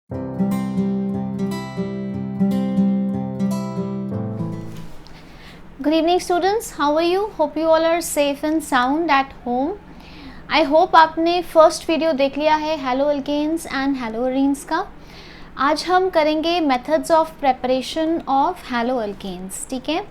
Good evening students, how are you? Hope you all are safe and sound at home. I hope आपने first video देख लिया है haloalkanes and haloarenes का. आज हम करेंगे methods of preparation of haloalkanes. ठीक है,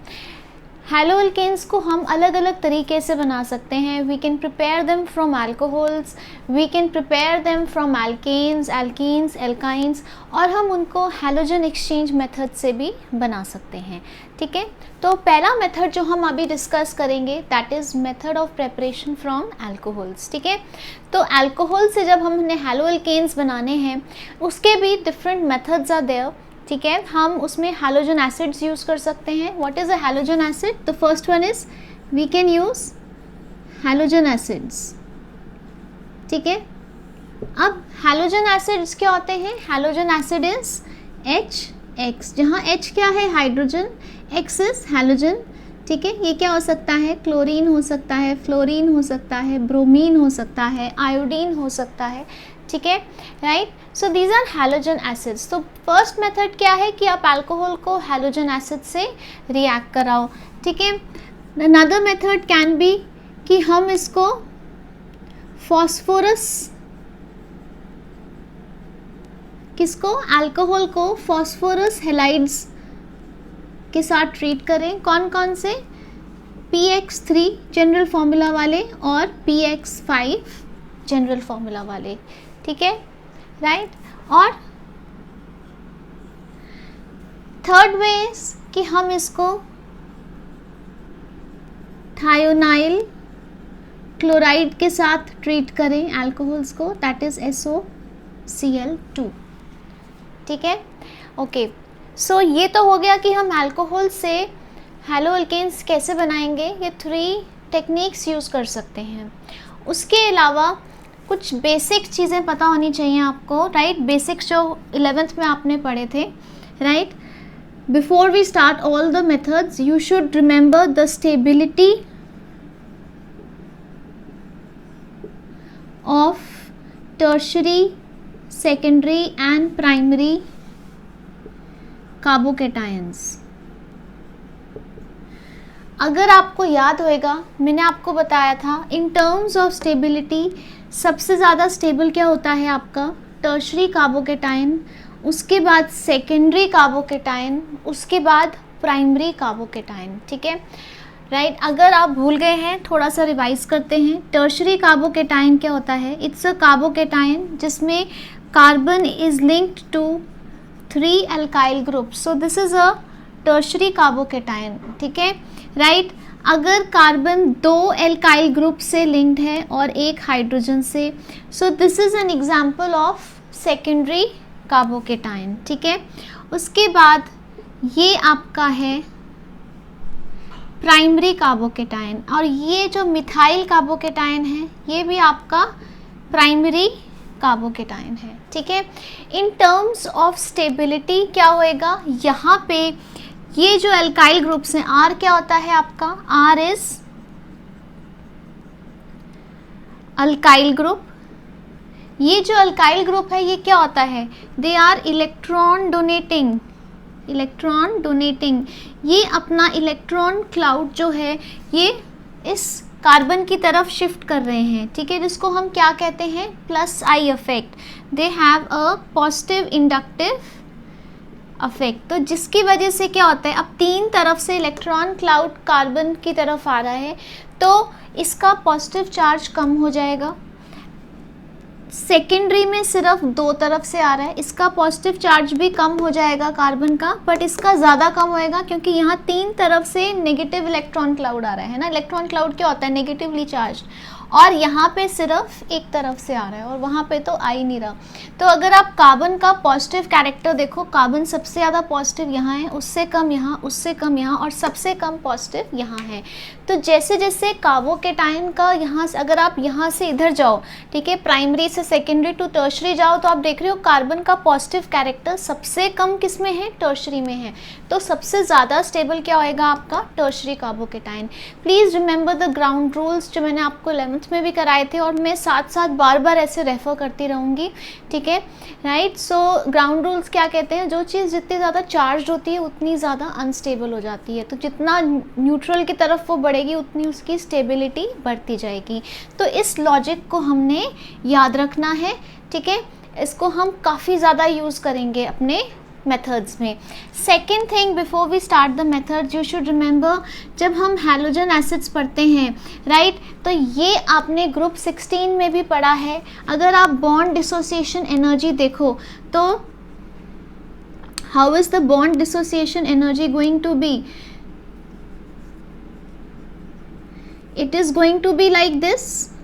हेलो अल्केन्स को हम अलग अलग तरीके से बना सकते हैं. We can prepare them from alcohols, we can prepare them from alkanes, alkenes, alkynes, और हम उनको हैलोजन एक्सचेंज मेथड से भी बना सकते हैं. ठीक है, तो पहला मेथड जो हम अभी डिस्कस करेंगे that is method of preparation from alcohols. ठीक है, तो अल्कोहल से जब हमने हेलो अल्केन्स बनाने हैं उसके भी डिफरेंट मेथड्स आर देयर. ठीक है, हम उसमें हैलोजन एसिड्स यूज़ कर सकते हैं. What is a halogen acid? The first one is we can use halogen acids. ठीक है, अब हैलोजन एसिड्स क्या होते हैं? हैलोजन एसिड इज HX, जहाँ H क्या है? Hydrogen, X is halogen. ठीक है, ये क्या हो सकता है? क्लोरीन हो सकता है, फ्लोरीन हो सकता है, ब्रोमीन हो सकता है, आयोडीन हो सकता है. ठीक है, right. So these are halogen acids. तो फर्स्ट मेथड क्या है कि आप अल्कोहल को हैलोजन एसिड से रिएक्ट कराओ. ठीक है, अनदर मेथड कैन बी कि हम इसको फॉस्फोरस, किसको? अल्कोहल को फॉस्फोरस हैलाइड्स के साथ ट्रीट करें. कौन कौन से? PX3 जनरल फॉर्मूला वाले और PX5 जनरल फॉर्मूला वाले. ठीक है, राइट. और थर्ड वे कि हम इसको थायोनाइल क्लोराइड के साथ ट्रीट करें अल्कोहल्स को, दैट इज SOCl2. ठीक है, ओके. सो ये तो हो गया कि हम अल्कोहल से हेलो अल्केन्स कैसे बनाएंगे. ये 3 टेक्निक्स यूज़ कर सकते हैं. उसके अलावा कुछ बेसिक चीज़ें पता होनी चाहिए आपको, राइट. बेसिक्स जो 11th में आपने पढ़े थे, right. Before we start all the methods you should remember the stability of tertiary, secondary and primary carbocations. अगर आपको याद होएगा मैंने आपको बताया था इन टर्म्स ऑफ स्टेबिलिटी सबसे ज़्यादा स्टेबल क्या होता है आपका? टर्शरी कार्बोकेटायन, उसके बाद सेकेंडरी कार्बोकेटायन, उसके बाद प्राइमरी कार्बोकेटायन. ठीक है, राइट. अगर आप भूल गए हैं थोड़ा सा रिवाइज करते हैं. टर्शरी कार्बोकेटायन क्या होता है? इट्स अ कार्बोकेटायन जिसमें carbon is linked to 3 alkyl groups. So this is a tertiary carbocation. ठीक है, राइट. अगर कार्बन 2 एल्काइल ग्रुप से लिंक्ड है और 1 हाइड्रोजन से, so this is an example of secondary carbocation. ठीक है, उसके बाद ये आपका है प्राइमरी कार्बोकेटायन, और ये जो मिथाइल कार्बोकेटायन है ये भी आपका प्राइमरी कार्बोकेटायन है. ठीक है, इन टर्म्स ऑफ स्टेबिलिटी क्या होएगा? यहाँ पे ये जो अल्काइल ग्रुप्स हैं, R क्या होता है आपका? R is alkyl group. ये जो अल्काइल ग्रुप है ये क्या होता है? They are electron donating. Electron donating, ये अपना इलेक्ट्रॉन क्लाउड जो है ये इस कार्बन की तरफ शिफ्ट कर रहे हैं. ठीक है, जिसको हम क्या कहते हैं? +I effect. They have a positive inductive affect. तो जिसकी वजह से क्या होता है, अब 3 तरफ से इलेक्ट्रॉन क्लाउड कार्बन की तरफ आ रहा है तो इसका पॉजिटिव चार्ज कम हो जाएगा. सेकेंडरी में सिर्फ 2 तरफ से आ रहा है, इसका पॉजिटिव चार्ज भी कम हो जाएगा कार्बन का, बट इसका ज़्यादा कम होएगा क्योंकि यहाँ 3 तरफ से नेगेटिव इलेक्ट्रॉन क्लाउड आ रहा है ना. इलेक्ट्रॉन क्लाउड क्या होता है? Negatively charge. और यहाँ पे सिर्फ एक तरफ से आ रहा है और वहाँ पे तो आ ही नहीं रहा. तो अगर आप कार्बन का पॉजिटिव कैरेक्टर देखो, कार्बन सबसे ज़्यादा पॉजिटिव यहाँ है, उससे कम यहाँ, उससे कम यहाँ, और सबसे कम पॉजिटिव यहाँ है. तो जैसे जैसे कार्बोकेटायन का यहाँ से, अगर आप यहाँ से इधर जाओ, ठीक है, प्राइमरी से सेकेंडरी टू टर्शरी जाओ, तो आप देख रहे हो कार्बन का पॉजिटिव कैरेक्टर सबसे कम किस में है? टर्शरी में है. तो सबसे ज़्यादा स्टेबल क्या होएगा आपका? Tertiary carbocation. Please remember the ground rules जो मैंने आपको 11 11th में भी कराए थे और मैं साथ साथ बार बार ऐसे रेफ़र करती रहूँगी, ठीक है, राइट। सो ग्राउंड रूल्स क्या कहते हैं, जो चीज़ जितनी ज़्यादा चार्ज होती है उतनी ज़्यादा अनस्टेबल हो जाती है, तो जितना न्यूट्रल की तरफ वो बढ़ेगी उतनी उसकी स्टेबिलिटी बढ़ती जाएगी। तो इस लॉजिक को हमने याद रखना है, ठीक है, इसको हम काफ़ी ज़्यादा यूज़ करेंगे अपने मेथड्स में। Second thing, before we start the method you should remember, जब हम हैलोजन एसिड्स पढ़ते हैं, राइट, तो ये आपने ग्रुप 16 में भी पढ़ा है। अगर आप बॉन्ड डिसोसिएशन एनर्जी देखो तो how is the bond dissociation energy going to be, it is going to be like this.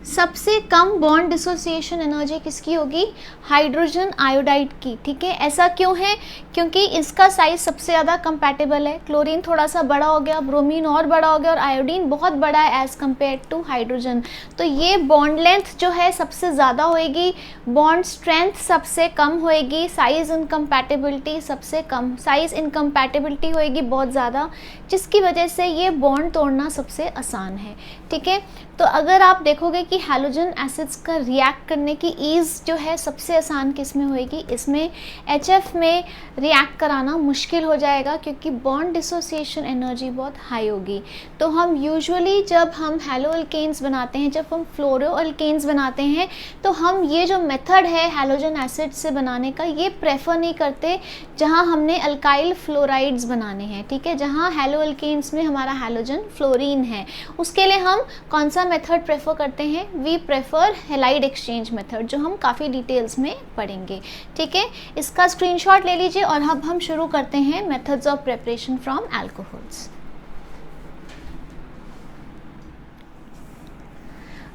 सबसे कम बॉन्ड डिसोसिएशन एनर्जी किसकी होगी, हाइड्रोजन आयोडाइड की, ठीक है। ऐसा क्यों है, क्योंकि इसका साइज सबसे ज़्यादा कंपैटिबल है। क्लोरीन थोड़ा सा बड़ा हो गया, ब्रोमीन और बड़ा हो गया और आयोडीन बहुत बड़ा है एज़ कम्पेयर टू हाइड्रोजन। तो ये बॉन्ड लेंथ जो है सबसे ज़्यादा होएगी, बॉन्ड स्ट्रेंथ सबसे कम होएगी, साइज़ इनकम्पैटिबिलिटी सबसे कम, साइज़ इनकम्पैटिबिलिटी होएगी बहुत ज़्यादा, जिसकी वजह से ये बॉन्ड तोड़ना सबसे आसान है, ठीक है। तो अगर आप देखोगे कि हैलोजन एसिड्स का रिएक्ट करने की ईज़ जो है सबसे आसान किस में होएगी, इसमें HF में रिएक्ट कराना मुश्किल हो जाएगा क्योंकि बॉन्ड डिसोसिएशन एनर्जी बहुत हाई होगी। तो हम यूजुअली जब हम हैलो अल्केन्स बनाते हैं, जब हम फ्लोरो अल्केन्स बनाते हैं, तो हम ये जो मेथड है हैलोजन एसिड से बनाने का ये प्रेफर नहीं करते जहाँ हमने अल्काइल फ्लोराइड्स बनाने हैं, ठीक है, जहाँ हैलो अल्केन्स में हमारा हैलोजन फ्लोरीन है। उसके लिए हम कौन सा मेथड प्रेफर करते हैं, we prefer halide exchange method, जो हम काफ़ी डिटेल्स में पढ़ेंगे, ठीक है। इसका स्क्रीनशॉट ले लीजिए और अब हम शुरू करते हैं methods of preparation from alcohols.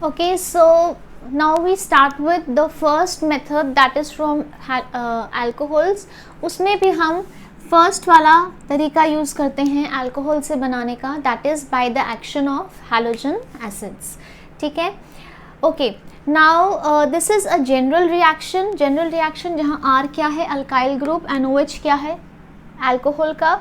Okay, so now we start with the first method that is from alcohols। उसमें भी हम फर्स्ट वाला तरीका यूज़ करते हैं अल्कोहल से बनाने का, that is by the action of halogen acids, ठीक है। Okay, now this is a general reaction जहाँ R क्या है, अल्काइल ग्रुप, NOH क्या है, अल्कोहल का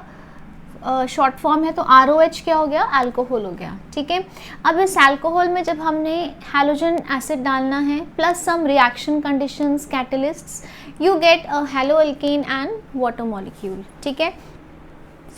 शॉर्ट फॉर्म है, तो ROH क्या हो गया, अल्कोहल हो गया, ठीक है। अब इस अल्कोहल में जब हमने हैलोजन एसिड डालना है plus some reaction conditions, catalysts, you get a hello alkane and water molecule, ठीक है।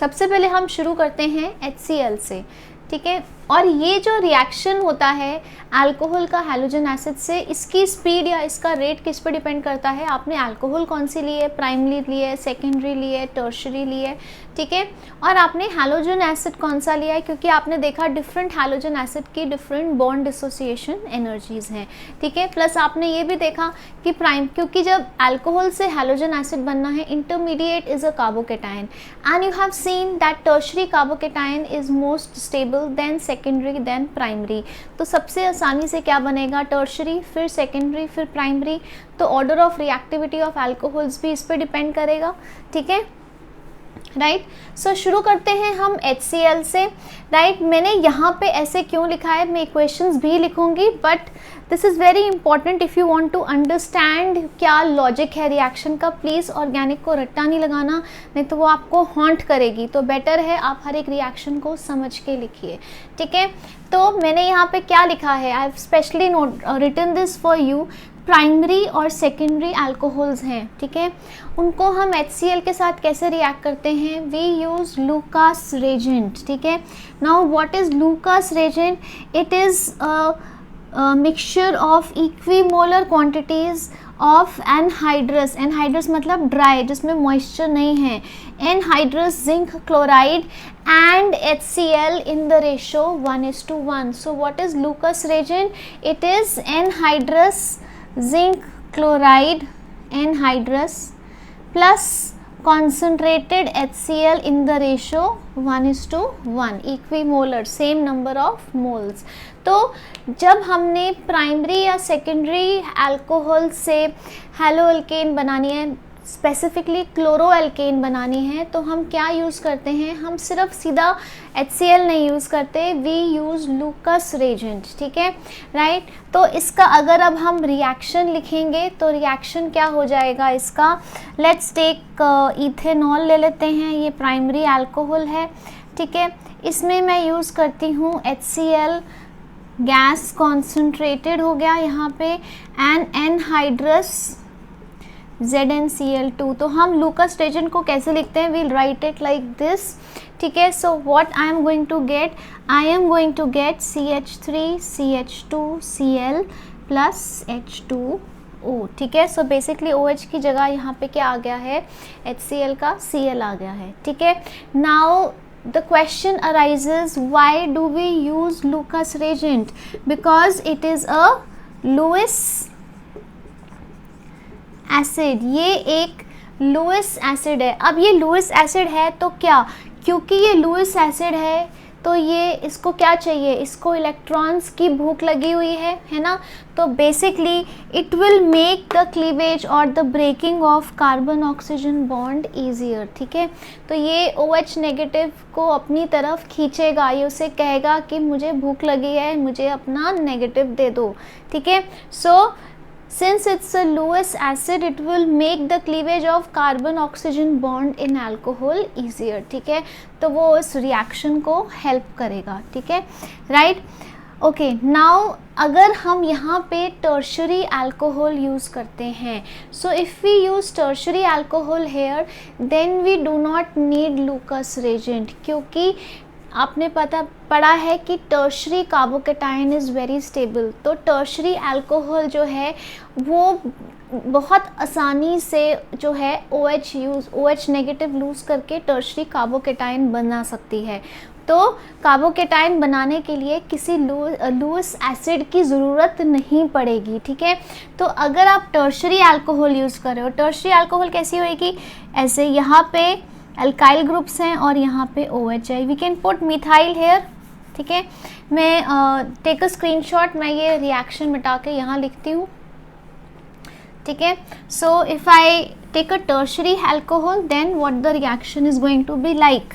सबसे पहले हम शुरू करते हैं HCl से, ठीक है। और ये जो रिएक्शन होता है अल्कोहल का हैलोजन एसिड से, इसकी स्पीड या इसका रेट किस पर डिपेंड करता है, आपने अल्कोहल कौन सी ली है, प्राइमरी ली है, सेकेंडरी ली है, टर्शरी ली है, ठीक है। और आपने हैलोजन एसिड कौन सा लिया है, क्योंकि आपने देखा डिफरेंट हैलोजन एसिड की डिफरेंट बॉन्ड डिसोसिएशन एनर्जीज हैं, ठीक है। प्लस आपने ये भी देखा कि क्योंकि जब अल्कोहल से हैलोजन एसिड बनना है, intermediate is a carbocation and you have seen that tertiary carbocation is most stable than secondary than primary. तो सबसे आसानी से क्या बनेगा, टर्शरी फिर सेकेंडरी फिर प्राइमरी। तो order of reactivity of alcohols भी इस पर डिपेंड करेगा, ठीक है, राइट। सो शुरू करते हैं हम HCl से, राइट। मैंने यहाँ पे ऐसे क्यों लिखा है, मैं इक्वेशंस भी लिखूंगी, but this is very important if you want to understand क्या लॉजिक है रिएक्शन का। प्लीज़ ऑर्गेनिक को रट्टा नहीं लगाना, नहीं तो वो आपको हॉन्ट करेगी। तो बेटर है आप हर एक रिएक्शन को समझ के लिखिए, ठीक है। तो मैंने यहाँ पे क्या लिखा है, I have specially written this for you. Primary और सेकेंडरी अल्कोहल्स हैं, ठीक है, उनको हम HCl के साथ कैसे रिएक्ट करते हैं, वी यूज़ लूकास रेजेंट, ठीक है। Now what is Lucas reagent, it is mixture of equimolar quantities of anhydrous, anhydrous मतलब ड्राई जिसमें मॉइस्चर नहीं है, anhydrous zinc chloride and HCl in the ratio 1:1. So what is Lucas reagent? It is anhydrous zinc chloride, anhydrous plus concentrated HCl in the ratio 1:1, equimolar, same number of moles. तो जब हमने primary या secondary alcohol से hello alkane बनानी है, specifically chloro alkane बनानी है, तो हम क्या यूज़ करते हैं, हम सिर्फ सीधा HCl नहीं यूज़ करते, वी यूज़ लूकास रेजेंट, ठीक है, राइट। तो इसका अगर अब हम रिएक्शन लिखेंगे तो रिएक्शन क्या हो जाएगा इसका, लेट्स टेक इथेनॉल ले लेते हैं, ये प्राइमरी अल्कोहल है, ठीक है। इसमें मैं यूज़ करती हूँ HCl गैस कॉन्सेंट्रेटेड हो गया यहाँ पे, एंड एनहाइड्रस ZnCl2। तो हम लूकास रेजेंट को कैसे लिखते हैं, we'll write it like this, ठीक है। So what I am going to get, I am going to get CH3CH2Cl plus H2O, ठीक है। सो बेसिकली OH की जगह यहाँ पे क्या आ गया है, HCl का Cl आ गया है, ठीक है। Now the question arises, why do we use Lucas reagent? Because it is a Lewis acid, ये एक लुइस एसिड है। अब ये लुइस एसिड है तो क्या, क्योंकि ये लुइस एसिड है तो ये इसको क्या चाहिए, इसको इलेक्ट्रॉन्स की भूख लगी हुई है ना। तो basically it will make the cleavage और the breaking of carbon oxygen bond easier, ठीक है। तो ये OH नेगेटिव को अपनी तरफ खींचेगा, ये उसे कहेगा कि मुझे भूख लगी है, मुझे अपना नेगेटिव दे दो, ठीक है। सो since it's a Lewis acid, it will make the cleavage of carbon oxygen bond in alcohol easier, ठीक है। तो वो इस रिएक्शन को हेल्प करेगा, ठीक है, राइट। ओके, नाउ अगर हम यहाँ पे टर्शरी अल्कोहल यूज़ करते हैं, so if we use tertiary alcohol here then we do not need Lucas reagent, क्योंकि आपने पढ़ा है कि tertiary carbocation is very stable. तो टर्शरी अल्कोहल जो है वो बहुत आसानी से जो है OH नेगेटिव लूज़ करके टर्शरी कार्बोकेटाइन बना सकती है। तो कार्बोकेटाइन बनाने के लिए किसी लुइस एसिड की ज़रूरत नहीं पड़ेगी, ठीक है। तो अगर आप टर्शरी अल्कोहल यूज़ कर रहे हो, टर्शरी अल्कोहल कैसी होएगी, ऐसे यहाँ पे अल्काइल ग्रुप्स हैं और यहाँ पे OH है, we can put methyl here, ठीक है। मैं टेक अ स्क्रीनशॉट, मैं ये रिएक्शन मिटा के यहाँ लिखती हूँ, ठीक है। So if I take a tertiary alcohol then what the reaction is going to be like.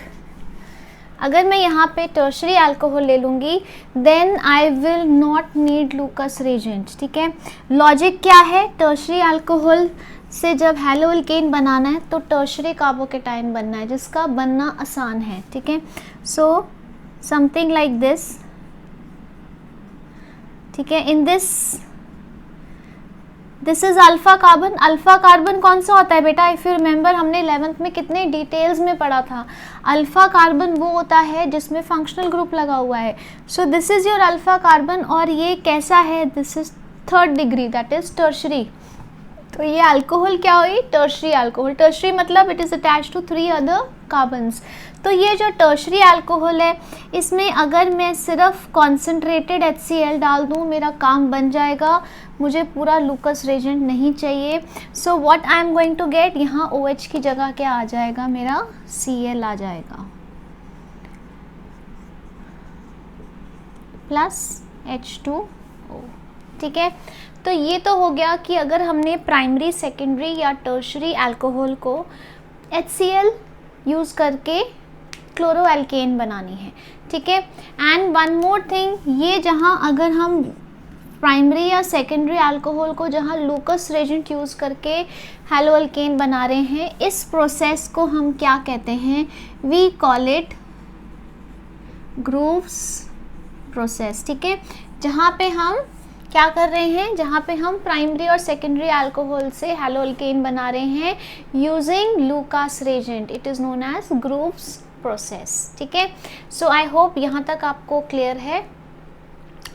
अगर मैं यहाँ पे टर्शरी अल्कोहल ले लूँगी then I will not need Lucas reagent, ठीक है। लॉजिक क्या है, टर्शरी अल्कोहल से जब हेलो एल्केन बनाना है तो टर्शरी कार्बोकेटाइन बनना है, जिसका बनना आसान है, ठीक है। सो समथिंग लाइक दिस, ठीक है। In this is alpha carbon. Alpha carbon कौन सा होता है बेटा, इफ़ यू रिमेंबर हमने 11th में कितने डिटेल्स में पढ़ा था। अल्फा कार्बन वो होता है जिसमें फंक्शनल ग्रुप लगा हुआ है। So this is your alpha carbon, और ये कैसा है, this is 3rd degree, that is tertiary. तो ये अल्कोहल क्या हुई, टर्शरी अल्कोहल। टर्शरी मतलब it is attached to 3 other carbons. तो ये जो टर्शरी अल्कोहल है, इसमें अगर मैं सिर्फ कॉन्सेंट्रेटेड HCl डाल दूँ मेरा काम बन जाएगा, मुझे पूरा लूकास रेजेंट नहीं चाहिए। So what I am going to get, यहाँ OH की जगह क्या आ जाएगा, मेरा Cl आ जाएगा प्लस H2O, ठीक है। तो ये तो हो गया कि अगर हमने प्राइमरी, सेकेंडरी या टर्शरी अल्कोहल को HCl यूज़ करके क्लोरोएल्केन बनानी है, ठीक है। एंड वन मोर थिंग, ये जहाँ अगर हम प्राइमरी या सेकेंडरी अल्कोहल को जहाँ लूकास रेजेंट यूज़ करके हेलोएल्केन बना रहे हैं, इस प्रोसेस को हम क्या कहते हैं, we call it Groves process, ठीक है। जहाँ पे हम क्या कर रहे हैं, जहाँ पे हम प्राइमरी और सेकेंडरी अल्कोहल से हेलोएल्केन बना रहे हैं using Lucas reagent, it is known as Groves process, ठीक है। सो आई होप यहाँ तक आपको क्लियर है।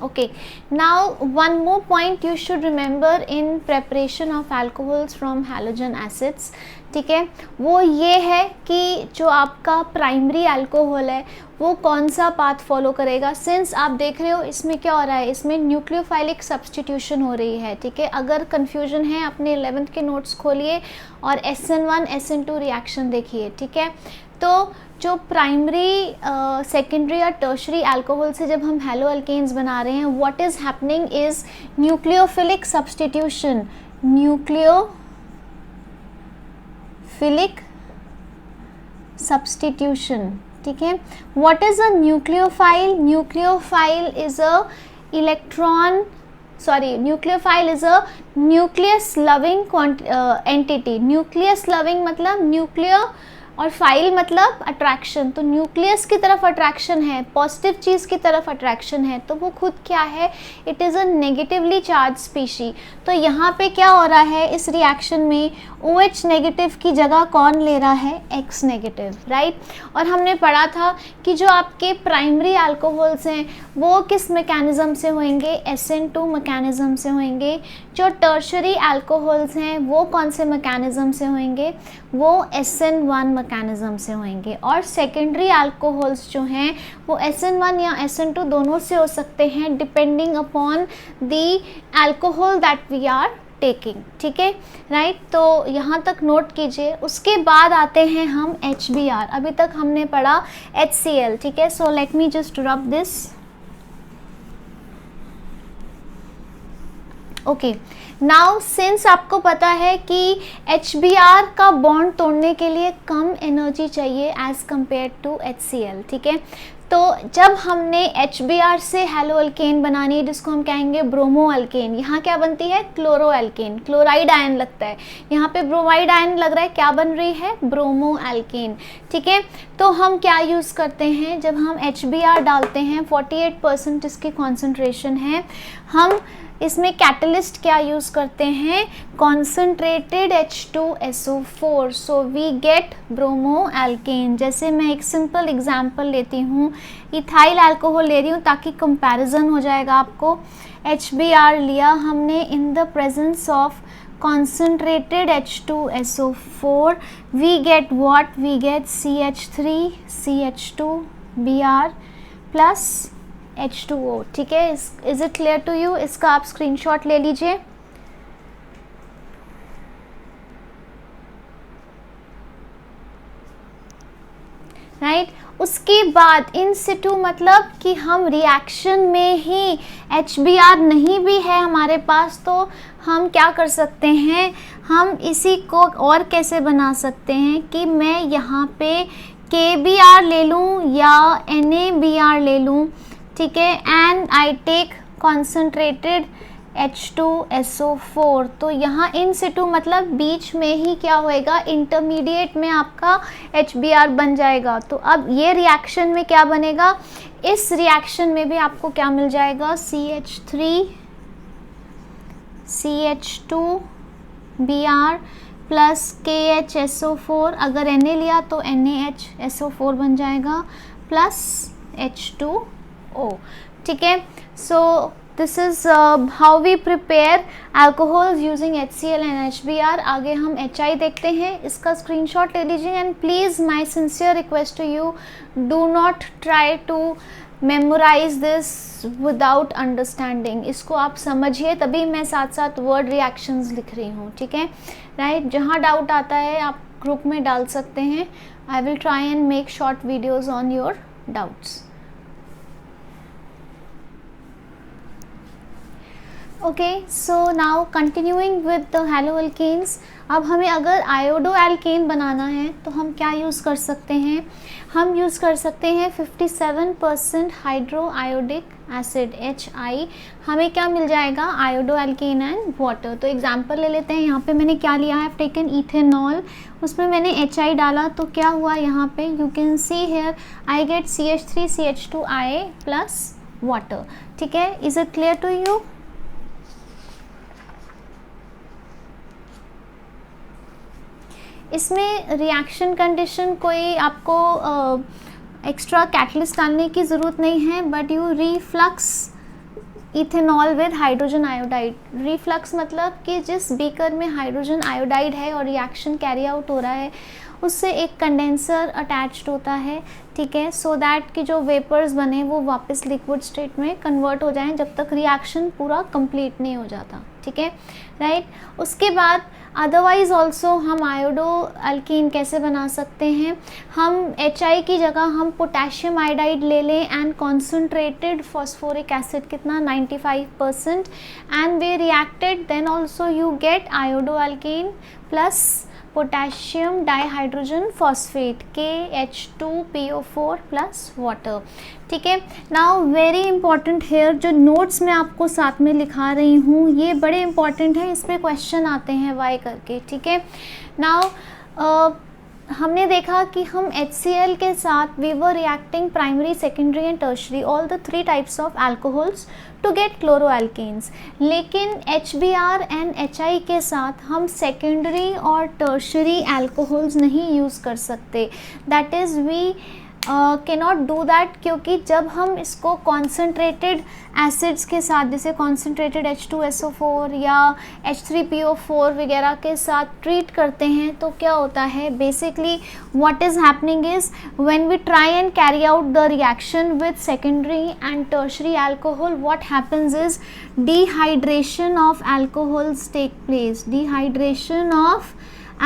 Okay, now one more point you should remember in preparation of alcohols from halogen acids, ठीक है, वो ये है कि जो आपका प्राइमरी अल्कोहल है वो कौन सा पाथ फॉलो करेगा। सिंस आप देख रहे हो इसमें क्या हो रहा है, इसमें न्यूक्लियोफाइलिक सब्सटीट्यूशन हो रही है, ठीक है। अगर कन्फ्यूजन है अपने 11th के नोट्स खोलिए और SN1 SN2 रिएक्शन देखिए, ठीक है। तो जो प्राइमरी, सेकेंडरी और टर्शरी अल्कोहल से जब हम हेलोएल्केन्स बना रहे हैं, what is happening is nucleophilic substitution, nucleophilic substitution, ठीक है। What is a nucleophile, nucleophile is a electron, sorry, nucleophile is a nucleus loving entity. Nucleus loving मतलब न्यूक्लियर और फाइल मतलब अट्रैक्शन, तो न्यूक्लियस की तरफ अट्रैक्शन है, पॉजिटिव चीज़ की तरफ अट्रैक्शन है, तो वो खुद क्या है, it is a negatively charge species. तो यहाँ पे क्या हो रहा है इस रिएक्शन में, OH नेगेटिव की जगह कौन ले रहा है, X नेगेटिव, राइट। और हमने पढ़ा था कि जो आपके प्राइमरी अल्कोहल्स हैं वो किस मैकेनिज़्म से होंगे, SN2 मैकेनिज़्म से होंगे। जो टर्शरी अल्कोहल्स हैं वो कौन से मैकेनिज़्म से होंगे, वो SN1 मैकेनिज़्म से होंगे। और सेकेंडरी अल्कोहल्स जो हैं वो SN1 या SN2 दोनों से हो सकते हैं, depending upon the alcohol that we are taking, ठीक है, राइट। तो यहाँ तक नोट कीजिए। उसके बाद आते हैं हम HBr। अभी तक हमने पढ़ा HCl, ठीक है। So let me just rub this. Okay, now since आपको पता है कि HBr का बॉन्ड तोड़ने के लिए कम एनर्जी चाहिए एज कम्पेयर टू HCl, ठीक है। तो जब हमने HBr से हेलो अल्केन बनानी है जिसको हम कहेंगे ब्रोमो अल्केन, यहाँ क्या बनती है, क्लोरो अल्केन, क्लोराइड आयन लगता है, यहाँ पे ब्रोमाइड आयन लग रहा है, क्या बन रही है, ब्रोमो अल्केन, ठीक है। तो हम क्या यूज़ करते हैं, जब हम HBr डालते हैं 48% इसकी कॉन्सेंट्रेशन है, हम इसमें कैटलिस्ट क्या यूज़ करते हैं, concentrated H2SO4, so we get bromo alkane. जैसे मैं एक सिंपल एग्जांपल लेती हूँ, इथाइल अल्कोहल ले रही हूँ ताकि कंपैरिजन हो जाएगा आपको। HBr लिया हमने इन the presence of concentrated H2SO4, we get what, we get CH3 CH2Br plus H2O, ठीक है। Is it clear to you? इसका आप स्क्रीनशॉट ले लीजिए। राइट, उसके बाद इन सिटू मतलब कि हम रिएक्शन में ही HBr नहीं भी है हमारे पास, तो हम क्या कर सकते हैं, हम इसी को और कैसे बना सकते हैं कि मैं यहाँ पे KBr ले लूँ या NaBr ले लूँ, ठीक है, and I take concentrated H2SO4। तो यहाँ इन सिटू मतलब बीच में ही क्या होएगा, इंटरमीडिएट में आपका HBr बन जाएगा। तो अब ये रिएक्शन में क्या बनेगा, इस रिएक्शन में भी आपको क्या मिल जाएगा, CH3 CH2Br प्लस KHSO4, अगर Na लिया तो NaHSO4 बन जाएगा प्लस H2O, ठीक है। So this is how we prepare alcohols using HCl and HBr। आगे हम HI देखते हैं, इसका स्क्रीनशॉट ले लीजिए। And please my sincere request to you, do not try to memorise this without understanding. इसको आप समझिए, तभी मैं साथ साथ वर्ड रिएक्शंस लिख रही हूँ, ठीक है, राइट। जहाँ डाउट आता है आप ग्रुप में डाल सकते हैं। I will try and make short videos on your doubts. Okay, so now continuing with the halo alkanes. अब हमें अगर आयोडो अल्केन बनाना है तो हम क्या यूज़ कर सकते हैं, हम यूज़ कर सकते हैं 57% हाइड्रो आयोडिक एसिड HI। हमें क्या मिल जाएगा, आयोडो अल्केन एंड वाटर। तो एग्जांपल ले लेते हैं, यहाँ पे मैंने क्या लिया है, टेकन इथेनॉल, उसमें मैंने HI डाला, तो क्या हुआ यहाँ पे, you can see here I get CH3 CH2I plus water, ठीक है। Is it clear to you? इसमें रिएक्शन कंडीशन कोई आपको एक्स्ट्रा कैटलिस्ट डालने की ज़रूरत नहीं है, but you reflux ethanol with hydrogen iodide. Reflux मतलब कि जिस बीकर में हाइड्रोजन आयोडाइड है और रिएक्शन कैरी आउट हो रहा है उससे एक कंडेंसर अटैच्ड होता है, ठीक है, सो दैट कि जो वेपर्स बने वो वापस लिक्विड स्टेट में कन्वर्ट हो जाएं जब तक रिएक्शन पूरा कंप्लीट नहीं हो जाता, ठीक है, राइट। उसके बाद अदरवाइज़ ऑल्सो हम आयोडो अल्कीन कैसे बना सकते हैं, हम HI की जगह हम पोटेशियम आयोडाइड ले लें एंड कॉन्सेंट्रेटेड फॉस्फोरिक एसिड कितना 95% एंड वे reacted, then also you get iodo alkene plus potassium dihydrogen phosphate KH2PO4 plus water, ठीक है। नाउ वेरी इंपॉर्टेंट हेयर, जो नोट्स मैं आपको साथ में लिखा रही हूँ ये बड़े इंपॉर्टेंट है, इस पर क्वेश्चन आते हैं वाई करके, ठीक है। नाउ हमने देखा कि हम HCl के साथ we were reacting primary, secondary and tertiary, all the 3 types of alcohols to get chloroalkanes. लेकिन HBr एंड HI के साथ हम सेकेंडरी और टर्शरी अल्कोहल्स नहीं यूज़ कर सकते, that is we cannot do that, क्योंकि जब हम इसको कॉन्सेंट्रेटेड एसिड्स के साथ, जैसे कॉन्सेंट्रेटेड H2SO4 या H3PO4 वगैरह के साथ ट्रीट करते हैं तो क्या होता है, basically what is happening is when we try and carry out the reaction with secondary and tertiary alcohol, what happens is dehydration of alcohols take place, dehydration of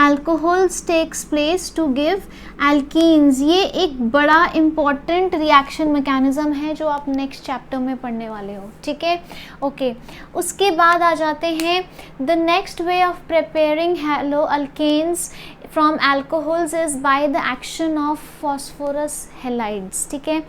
alcohols takes place to give alkenes। ये एक बड़ा important reaction mechanism है जो आप next chapter में पढ़ने वाले हो, ठीक है, ओके। उसके बाद आ जाते हैं the next way of preparing halo alkanes from alcohols is by the action of phosphorus halides, ठीक है।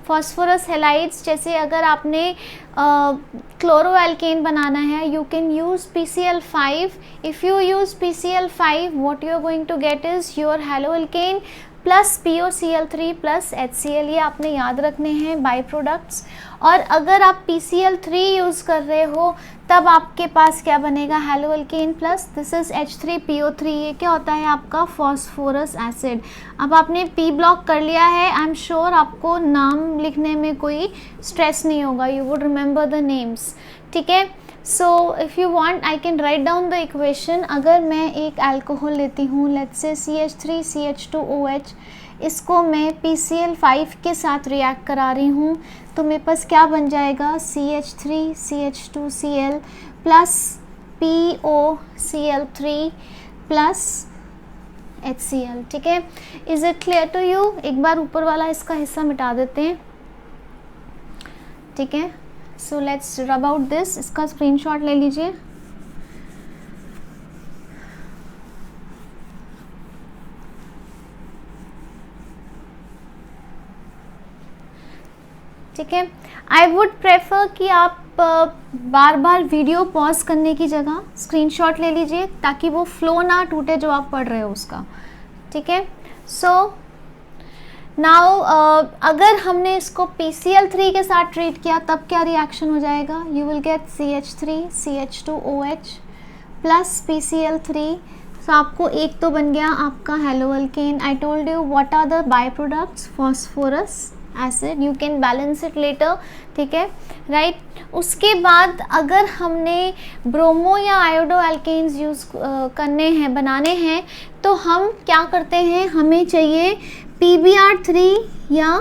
फॉस्फोरस हेलाइड्स, जैसे अगर आपने क्लोरोएल्केन बनाना है, you can use PCl5। If you use PCl5, what you are going to get is your haloalkane plus POCl3 plus HCl, ये आपने याद रखने हैं बाई प्रोडक्ट्स। और अगर आप PCl3 यूज़ कर रहे हो तब आपके पास क्या बनेगा, हेलोअल्केन प्लस दिस इज़ H3PO3, ये क्या होता है आपका फॉस्फोरस एसिड। अब आपने P ब्लॉक कर लिया है, आई एम श्योर आपको नाम लिखने में कोई स्ट्रेस नहीं होगा, you would remember the names, ठीक है। So if you want I can write down the equation. अगर मैं एक अल्कोहल लेती हूँ, लेट्स से CH3CH2OH, इसको मैं PCl5 के साथ रिएक्ट करा रही हूँ तो मेरे पास क्या बन जाएगा, CH3CH2Cl plus POCl3 plus HCl, ठीक है। Is it clear to you? एक बार ऊपर वाला इसका हिस्सा मिटा देते हैं, ठीक है। सो लेट्स रब आउट दिस, इसका स्क्रीनशॉट ले लीजिए। ठीक है, आई वुड प्रेफर कि आप बार बार वीडियो पॉज करने की जगह स्क्रीनशॉट ले लीजिए ताकि वो फ्लो ना टूटे जो आप पढ़ रहे हो उसका, ठीक है। सो नाउ अगर हमने इसको PCl3 के साथ ट्रीट किया तब क्या रिएक्शन हो जाएगा, you will get CH3CH2OH plus PCl3। So आपको एक तो बन गया आपका haloalkane. I told you what are the by products, phosphorous acid, you can balance it later, ठीक है, राइट। उसके बाद अगर हमने ब्रोमो या आयोडो अल्केन्स यूज़ करने हैं, बनाने हैं, तो हम क्या करते हैं, हमें चाहिए PBr3 या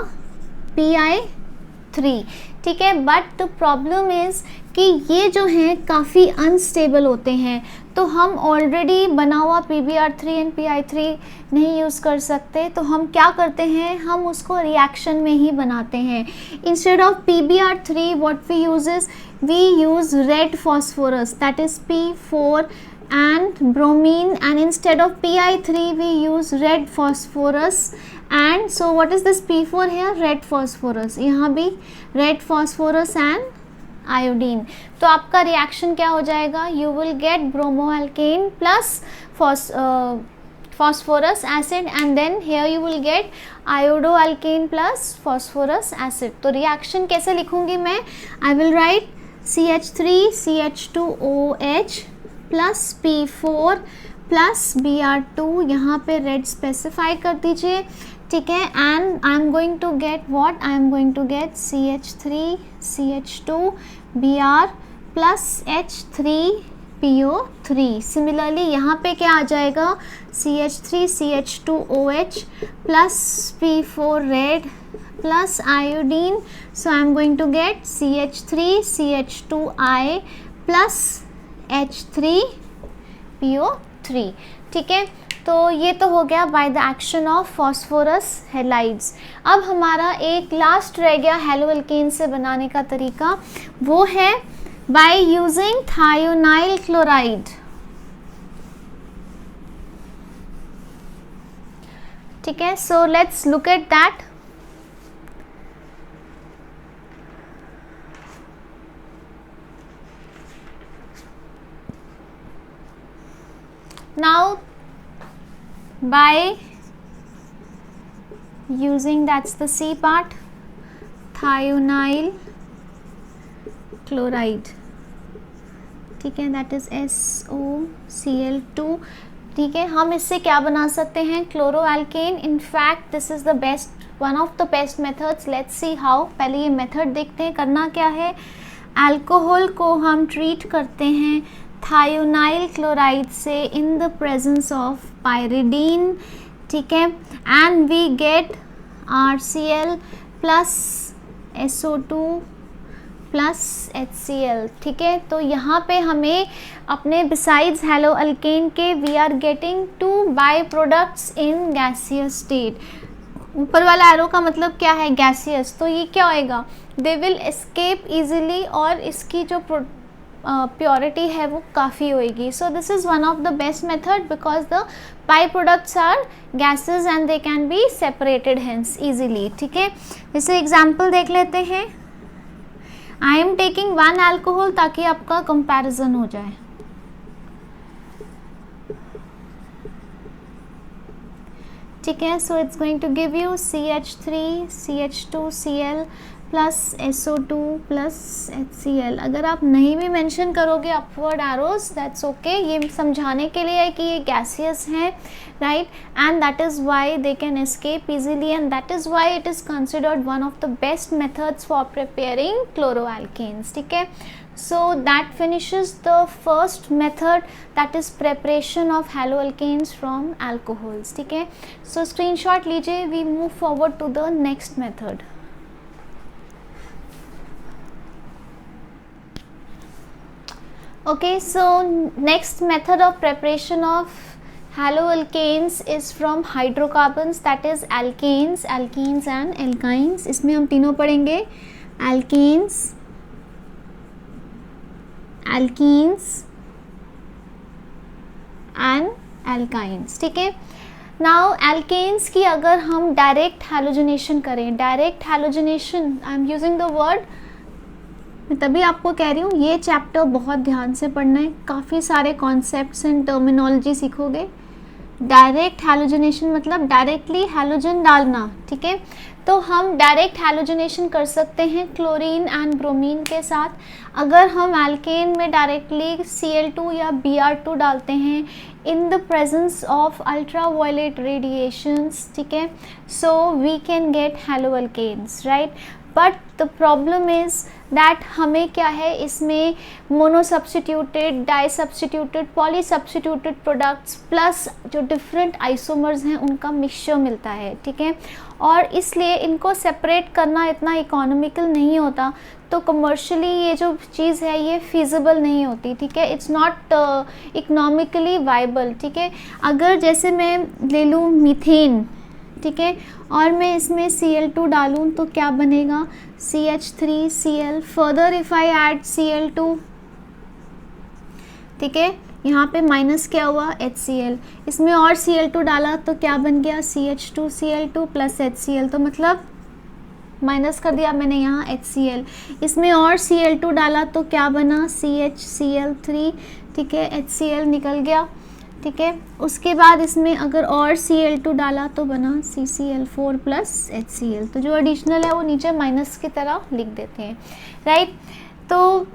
PI3, ठीक है। बट द प्रॉब्लम इज़ कि ये जो हैं काफ़ी अनस्टेबल होते हैं, तो हम ऑलरेडी बना हुआ PBr3 एंड PI3 नहीं यूज़ कर सकते, तो हम क्या करते हैं, हम उसको रिएक्शन में ही बनाते हैं। Instead of PBr3 what we use is we use red phosphorus, that is P4 and bromine, and instead of PI3 we use red phosphorus, and so what is this P4 here, red phosphorus, यहाँ भी red phosphorus and iodine। तो आपका reaction क्या हो जाएगा, you will get bromoalkane plus phosphorus acid, and then here you will get iodoalkane plus phosphorus acid। तो reaction कैसे लिखूंगी मैं, I will write CH3CH2OH plus P4 plus Br2, यहाँ पे रेड स्पेसिफाई कर दीजिए, ठीक है। And I am going to get what, I am going to get CH3CH2Br plus H3PO3। Similarly यहाँ पे क्या आ जाएगा, CH3CH2OH plus P4 red plus iodine, so I am going to get CH3CH2I plus H3PO3, ठीक है। तो ये तो हो गया by the action of phosphorus halides. अब हमारा एक लास्ट रह गया हेलोअल्केन से बनाने का तरीका, वो है बाय यूजिंग थायोनाइल क्लोराइड, ठीक है। So let's look at that. Now by using, that's the C part, thionyl chloride, ठीक है, that is SOCl2, ठीक है। हम इससे क्या बना सकते हैं, chloroalkane. In fact this is the best, one of the best methods. Let's see how. पहले ये मेथड देखते हैं। करना क्या है, अल्कोहल को हम ट्रीट करते हैं थायोनाइल क्लोराइड से in the presence of pyridine, ठीक है, and we get RCl plus SO2 plus HCl, ठीक है। तो यहाँ पे हमें अपने बिसाइड्स हेलो अल्केन के we are getting 2 by products in gaseous state. ऊपर वाला एरो का मतलब क्या है, गैसियस। तो ये क्या होएगा, दे विल एस्केप इजीली और इसकी जो प्योरिटी है वो काफ़ी होएगी। So this is one of the best method because the by products are gases and they can be separated hence easily, ठीक है। जैसे एग्जाम्पल देख लेते हैं। आई एम टेकिंग 1 अल्कोहल ताकि आपका कंपैरिजन हो जाए। ठीक है, so it's going to give you CH3 CH2Cl plus SO2 plus HCl। अगर आप नहीं भी मेंशन करोगे अपवर्ड एरोज, दैट्स ओके। ये समझाने के लिए है कि ये गैसियस हैं, right, and that is why they can escape easily and that is why it is considered one of the best methods for preparing chloroalkanes, ठीक है। So that finishes the first method, that is preparation of haloalkanes from alcohols, ठीक है। So screenshot लीजिए, we move forward to the next method। Okay, so next method of preparation of haloalkanes is from hydrocarbons, that is alkanes, alkenes and alkynes। इसमें हम तीनों पढ़ेंगे, alkanes, alkenes and alkynes, ठीक है। Now alkanes की अगर हम डायरेक्ट हैलोजनेशन करें, direct halogenation, I am using the word, मैं तभी आपको कह रही हूँ ये चैप्टर बहुत ध्यान से पढ़ना है, काफ़ी सारे कॉन्सेप्ट्स एंड टर्मिनोलॉजी सीखोगे। डायरेक्ट हैलोजनेशन मतलब डायरेक्टली हैलोजन डालना, ठीक है। तो हम डायरेक्ट हैलोजनेशन कर सकते हैं क्लोरीन एंड ब्रोमीन के साथ। अगर हम एल्केन में डायरेक्टली Cl2 या Br2 डालते हैं in the presence of ultraviolet radiations, ठीक है, so we can get haloalkanes, right. But the problem is that हमें क्या है, इसमें mono substituted, di substituted, poly substituted products plus जो डिफरेंट आइसोमर्स हैं उनका मिक्सचर मिलता है, ठीक है। और इसलिए इनको सेपरेट करना इतना इकोनॉमिकल नहीं होता, तो कमर्शियली ये जो चीज़ है ये फिजिबल नहीं होती, ठीक है। इट्स नॉट इकोनॉमिकली वाइबल, ठीक है। अगर जैसे मैं ले लूँ मीथेन, ठीक है, और मैं इसमें Cl2 डालूँ तो क्या बनेगा, CH3Cl, further if I add Cl2, ठीक है, यहाँ पे माइनस क्या हुआ, HCl, इसमें और Cl2 डाला तो क्या बन गया, CH2Cl2 प्लस HCl, तो मतलब माइनस कर दिया मैंने यहाँ HCl, इसमें और Cl2 डाला तो क्या बना, CHCl3, ठीक है, HCl निकल गया, ठीक है। उसके बाद इसमें अगर और Cl2 डाला तो बना CCl4 प्लस HCl, तो जो एडिशनल है वो नीचे माइनस की तरह लिख देते हैं, राइट। तो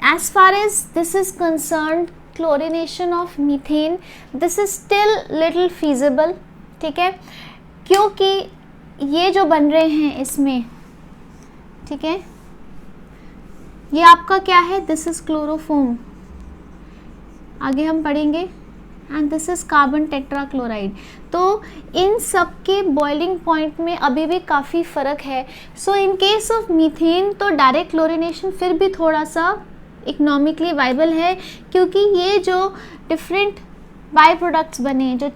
as far as this is concerned chlorination of methane, this is still little feasible, ठीक है, क्योंकि ये जो बन रहे हैं इसमें, ठीक है, ये आपका क्या है, दिस इज़ क्लोरोफोम, आगे हम पढ़ेंगे, and this is carbon tetrachloride. तो इन सब के बॉइलिंग पॉइंट में अभी भी काफ़ी फ़र्क है। सो इन केस ऑफ मीथेन तो डायरेक्ट क्लोरिनेशन फिर भी थोड़ा सा इकोनॉमिकली वाइबल है, क्योंकि ये जो डिफरेंट बाई प्रोडक्ट्स बने, जो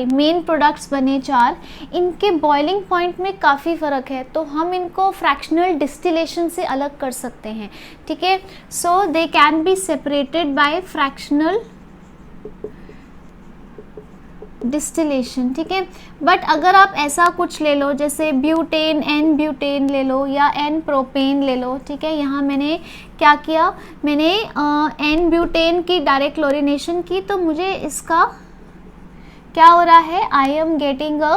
मेन प्रोडक्ट्स बने 4, इनके बॉइलिंग पॉइंट में काफ़ी फ़र्क है, तो हम इनको फ्रैक्शनल डिस्टिलेशन से अलग कर सकते हैं, ठीक है। So they can be separated by fractional distillation, ठीक है। बट अगर आप ऐसा कुछ ले लो जैसे ब्यूटेन, एन ब्यूटेन ले लो या एन प्रोपेन ले लो, ठीक है, यहाँ मैंने क्या किया, मैंने एन ब्यूटेन की डायरेक्ट क्लोरिनेशन की, तो मुझे इसका क्या हो रहा है, आई am getting a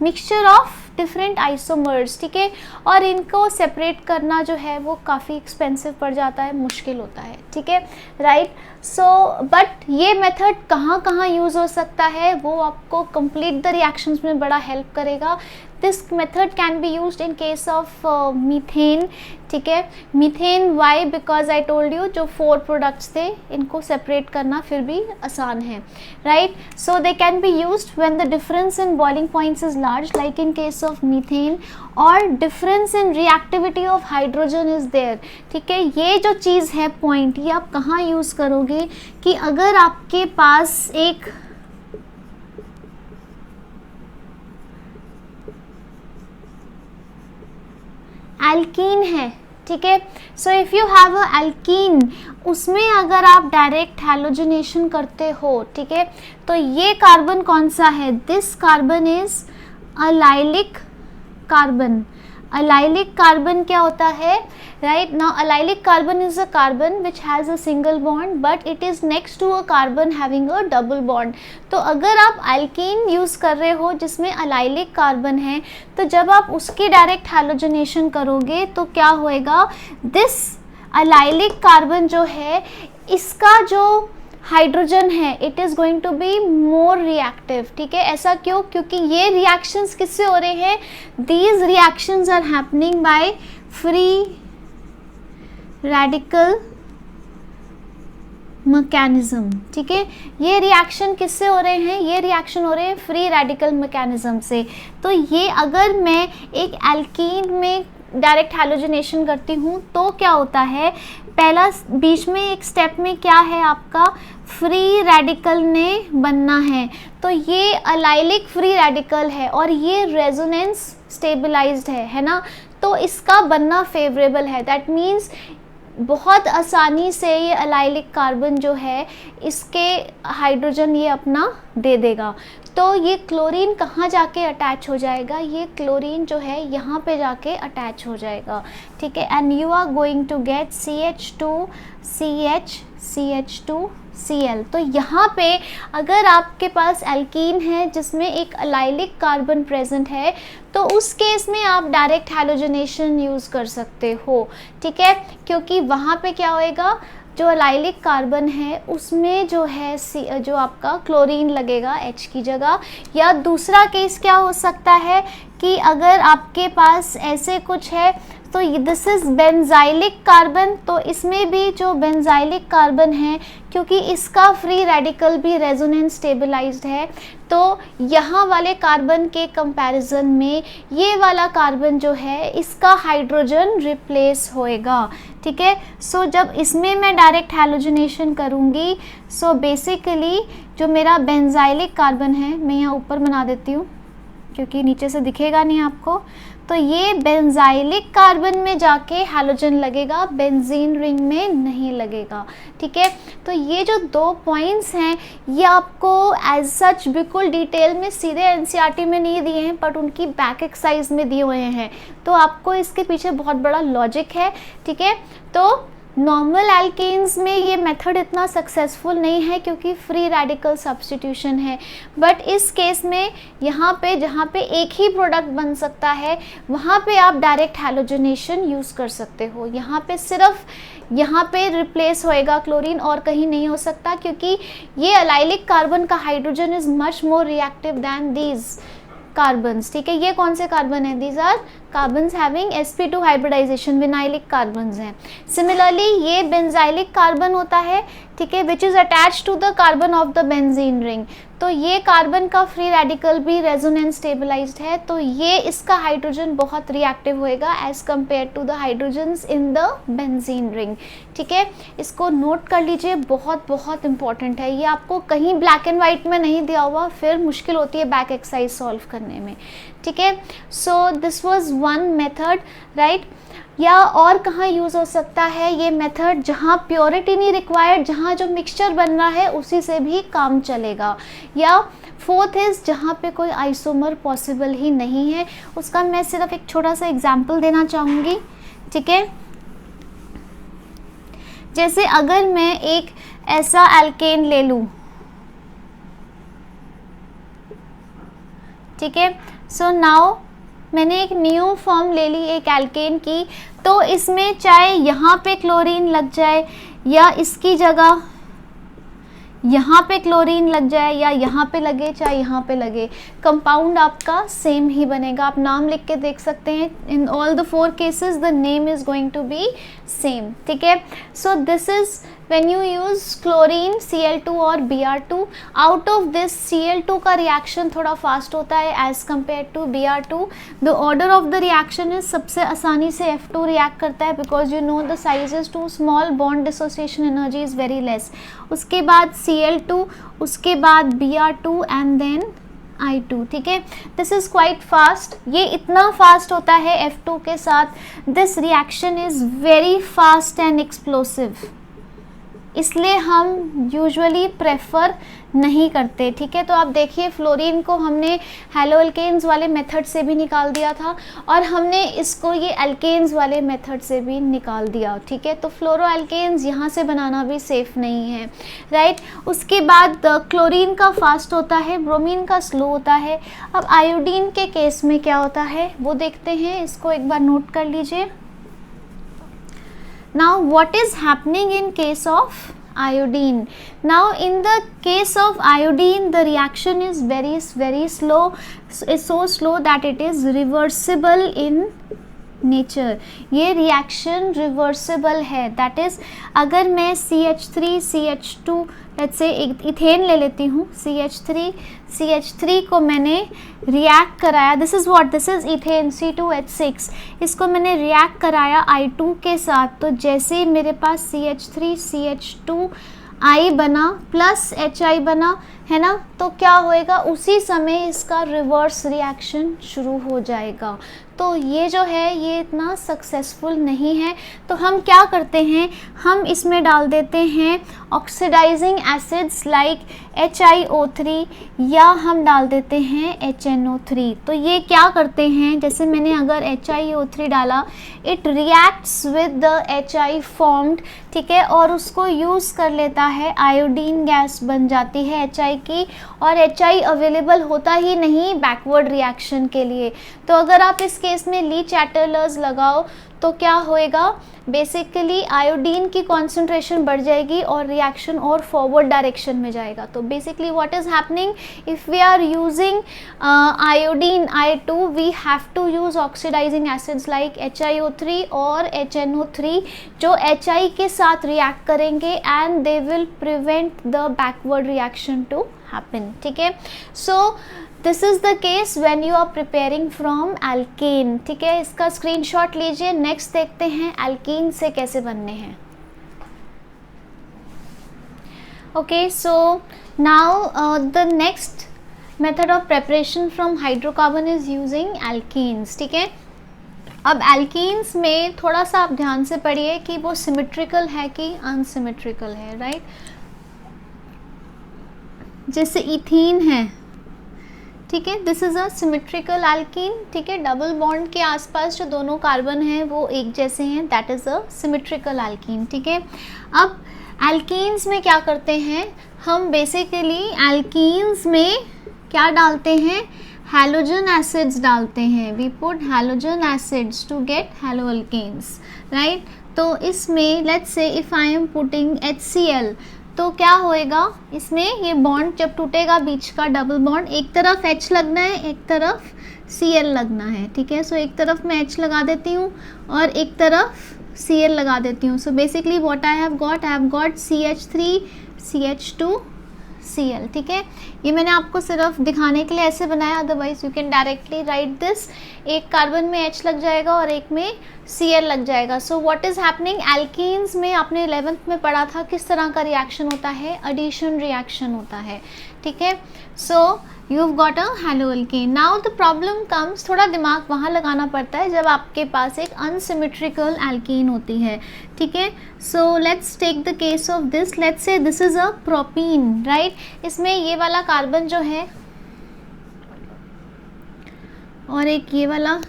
mixture of different isomers, ठीक है, और इनको सेपरेट करना जो है वो काफ़ी एक्सपेंसिव पड़ जाता है, मुश्किल होता है, ठीक है, राइट। सो बट ये मेथड कहाँ कहाँ यूज़ हो सकता है वो आपको कंप्लीट द रिएक्शंस में बड़ा हेल्प करेगा। This method can be used in case of methane, ठीक है, methane why because I told you जो 4 प्रोडक्ट्स थे इनको सेपरेट करना फिर भी आसान है, right. So they can be used when the difference in boiling points is large like in case of methane, और difference in reactivity of hydrogen is there, ठीक है। ये जो चीज़ है पॉइंट, ये आप कहाँ यूज़ करोगे कि अगर आपके पास एक एल्कीन है, ठीक है, so if you have a alkene, उसमें अगर आप डायरेक्ट हैलोजनेशन करते हो, ठीक है, तो ये कार्बन कौन सा है, this carbon is allylic carbon. Allylic carbon क्या होता है, right now allylic carbon is a carbon which has a single bond but it is next to a carbon having a double bond. तो अगर आप alkene use कर रहे हो जिसमें अलाइलिक कार्बन है, तो जब आप उसकी डायरेक्ट हैलोजनेशन करोगे तो क्या होएगा, दिस अलाइलिक कार्बन जो है इसका जो हाइड्रोजन है it is going to be more reactive, ठीक है। ऐसा क्यों, क्योंकि ये रिएक्शंस किससे हो रहे हैं, these reactions are happening by free radical mechanism, ठीक है। ये रिएक्शन किससे हो रहे हैं, ये रिएक्शन हो रहे हैं फ्री रेडिकल मैकेनिज्म से। तो ये अगर मैं एक एल्कीन में डायरेक्ट हैलोजनेशन करती हूँ तो क्या होता है, पहला बीच में एक स्टेप में क्या है आपका, फ्री रेडिकल ने बनना है, तो ये अलाइलिक फ्री रेडिकल है और ये रेजोनेंस स्टेबलाइज्ड है ना, तो इसका बनना फेवरेबल है। दैट मीन्स बहुत आसानी से ये अलाइलिक कार्बन जो है इसके हाइड्रोजन ये अपना दे देगा। तो ये क्लोरीन कहाँ जाके अटैच हो जाएगा, ये क्लोरीन जो है यहाँ पे जाके अटैच हो जाएगा, ठीक है, and you are going to get CH2CH2Cl। तो यहाँ पे अगर आपके पास एल्कीन है जिसमें एक अलाइलिक कार्बन प्रेजेंट है तो उस केस में आप डायरेक्ट हैलोजनेशन यूज़ कर सकते हो, ठीक है, क्योंकि वहाँ पे क्या होएगा, जो अलाइलिक कार्बन है उसमें जो है जो आपका क्लोरीन लगेगा H की जगह। या दूसरा केस क्या हो सकता है कि अगर आपके पास ऐसे कुछ है तो दिस इज़ बेंजाइलिक कार्बन, तो इसमें भी जो बेंजाइलिक कार्बन है क्योंकि इसका फ्री रेडिकल भी रेजोनेंस स्टेबलाइज्ड है, तो यहाँ वाले कार्बन के कंपैरिजन में ये वाला कार्बन जो है इसका हाइड्रोजन रिप्लेस होएगा, ठीक है। सो जब इसमें मैं डायरेक्ट हैलोजनेशन करूँगी, सो बेसिकली जो मेरा बेंजाइलिक कार्बन है, मैं यहाँ ऊपर बना देती हूँ क्योंकि नीचे से दिखेगा नहीं आपको, तो ये बेंजाइलिक कार्बन में जाके हैलोजन लगेगा, बेंजीन रिंग में नहीं लगेगा, ठीक है। तो ये जो 2 पॉइंट्स हैं ये आपको एज सच बिल्कुल डिटेल में सीधे एनसीईआरटी में नहीं दिए हैं बट उनकी बैक एक्सरसाइज में दिए हुए हैं, तो आपको इसके पीछे बहुत बड़ा लॉजिक है, ठीक है। तो नॉर्मल एल्केन्स में ये मेथड इतना सक्सेसफुल नहीं है क्योंकि फ्री रेडिकल सब्स्टिट्यूशन है, बट इस केस में यहाँ पे जहाँ पे एक ही प्रोडक्ट बन सकता है वहाँ पे आप डायरेक्ट हैलोजनेशन यूज़ कर सकते हो। यहाँ पे सिर्फ यहाँ पे रिप्लेस होएगा क्लोरीन और कहीं नहीं हो सकता क्योंकि ये अलाइलिक कार्बन का hydrogen is much more reactive than these carbons, ठीक है। ये कौन से कार्बन है, these are carbons having sp2 hybridisation, vinylic carbons हैं। सिमिलरली ये बेंजाइलिक कार्बन होता है, ठीक है, which is attach to the carbon of the benzene ring, तो ये कार्बन का फ्री रेडिकल भी रेजोनेंस स्टेबलाइज्ड है, तो ये इसका हाइड्रोजन बहुत रिएक्टिव होएगा as compare to the hydrogens in the benzene ring, ठीक है। इसको नोट कर लीजिए, बहुत बहुत इंपॉर्टेंट है, ये आपको कहीं ब्लैक एंड वाइट में नहीं दिया हुआ, फिर मुश्किल होती है बैक एक्सरसाइज सॉल्व करने में, ठीक है। So this was one method, right. या और कहाँ यूज़ हो सकता है ये मेथड, जहाँ प्योरिटी नहीं रिक्वायर्ड, जहाँ जो मिक्सचर बन रहा है उसी से भी काम चलेगा। या फोर्थ इज़ जहाँ पे कोई आइसोमर पॉसिबल ही नहीं है, उसका मैं सिर्फ एक छोटा सा एग्जांपल देना चाहूँगी, ठीक है। जैसे अगर मैं एक ऐसा एल्केन ले लूँ, ठीक है, सो नाउ मैंने एक न्यू फॉर्म ले ली एक एल्केन की, तो इसमें चाहे यहाँ पे क्लोरीन लग जाए या इसकी जगह यहाँ पे क्लोरीन लग जाए या यहाँ पे लगे चाहे यहाँ पे लगे, कंपाउंड आपका सेम ही बनेगा। आप नाम लिख के देख सकते हैं, in all the 4 cases the name is going to be same, ठीक है। So this is when you use chlorine Cl2 और Br2, out of this Cl2 का रिएक्शन थोड़ा फास्ट होता है as compared to Br2. the order of the reaction is सबसे आसानी से F2 रिएक्ट करता है because you know the size is too small, bond dissociation energy is very less. उसके बाद Cl2, उसके बाद Br2 and then I2, ठीक है। दिस इज़ क्वाइट फास्ट, ये इतना फास्ट होता है F2 के साथ, this reaction is very fast and explosive, इसलिए हम यूजुअली प्रेफर नहीं करते, ठीक है। तो आप देखिए फ्लोरीन को हमने हैलोअल्केन्स वाले मेथड से भी निकाल दिया था और हमने इसको ये अल्केन्स वाले मेथड से भी निकाल दिया, ठीक है। तो फ्लोरोअल्केन्स यहाँ से बनाना भी सेफ़ नहीं है, राइट। उसके बाद क्लोरीन का फास्ट होता है, ब्रोमीन का स्लो होता है। अब आयोडीन के केस में क्या होता है वो देखते हैं, इसको एक बार नोट कर लीजिए। Now what is happening in case of iodine? Now in the case of iodine the reaction is very slow, it's so slow that it is reversible in nature. ये रिएक्शन रिवर्सिबल है, that is अगर मैं CH3 CH2 let's say एक ethane ले लेती हूँ, CH3 को मैंने रिएक्ट कराया, this is what, this is ethane C2H6, इसको मैंने रिएक्ट कराया I2 के साथ, तो जैसे ही मेरे पास CH3 CH2 I बना प्लस HI बना है ना, तो क्या होएगा, उसी समय इसका रिवर्स रिएक्शन शुरू हो जाएगा। तो ये जो है ये इतना सक्सेसफुल नहीं है, तो हम क्या करते हैं, हम इसमें डाल देते हैं ऑक्सीडाइजिंग एसिड्स लाइक HiO3 या हम डाल देते हैं HNO3। तो ये क्या करते हैं, जैसे मैंने अगर HiO3 डाला, it reacts with the HI formed, ठीक है, और उसको यूज़ कर लेता है, आयोडीन गैस बन जाती है HI की, और HI अवेलेबल होता ही नहीं बैकवर्ड रिएक्शन के लिए। तो अगर आप इस केस में ली चैटरलर्स लगाओ तो क्या होएगा, बेसिकली आयोडीन की कॉन्सेंट्रेशन बढ़ जाएगी और रिएक्शन और फॉरवर्ड डायरेक्शन में जाएगा। तो basically what is happening, if we are using iodine I2 we have to use oxidising acids like HiO3 और HNO3 जो HI के साथ रिएक्ट करेंगे and they will prevent the backward reaction to happen, ठीक है। So this is the case when you are preparing from alkane, ठीक है। इसका स्क्रीनशॉट लीजिए। नेक्स्ट देखते हैं एल्कीन से कैसे बनने हैं। Okay, so now the next method of preparation from hydrocarbon is using alkenes, ठीक है। अब एल्कीन्स में थोड़ा सा आप ध्यान से पढ़िए कि वो सिमेट्रिकल है कि अनसिमेट्रिकल है, राइट। जैसे इथीन है, ठीक है, this is a symmetrical alkene, ठीक है, डबल बॉन्ड के आसपास जो दोनों कार्बन हैं वो एक जैसे हैं, that is a symmetrical alkene, ठीक है। अब एल्कीन्स में क्या करते हैं हम, बेसिकली एल्कीन्स में क्या डालते हैं, हैलोजन एसिड्स डालते हैं, we put halogen acids to get haloalkanes, right. तो इसमें let's say if I am putting HCl, तो क्या होएगा, इसमें ये बॉन्ड जब टूटेगा बीच का डबल बॉन्ड, एक तरफ H लगना है एक तरफ Cl लगना है, ठीक है। सो एक तरफ मैं H लगा देती हूँ और एक तरफ Cl लगा देती हूँ। सो basically what I have got CH3 CH2 Cl, ठीक है। ये मैंने आपको सिर्फ दिखाने के लिए ऐसे बनाया, otherwise you can directly right this, एक कार्बन में H लग जाएगा और एक में Cl लग जाएगा। सो व्हाट इज़ हैपनिंग, एल्कीन्स में आपने 11th में पढ़ा था किस तरह का रिएक्शन होता है, एडिशन रिएक्शन होता है, ठीक है। सो you've got a haloalkane. Now the problem comes, थोड़ा दिमाग वहाँ लगाना पड़ता है जब आपके पास एक unsymmetrical alkene होती है, ठीक है। So let's take the case of this, let's say this is a propene, right। इसमें ये वाला कार्बन जो है और एक ये वाला,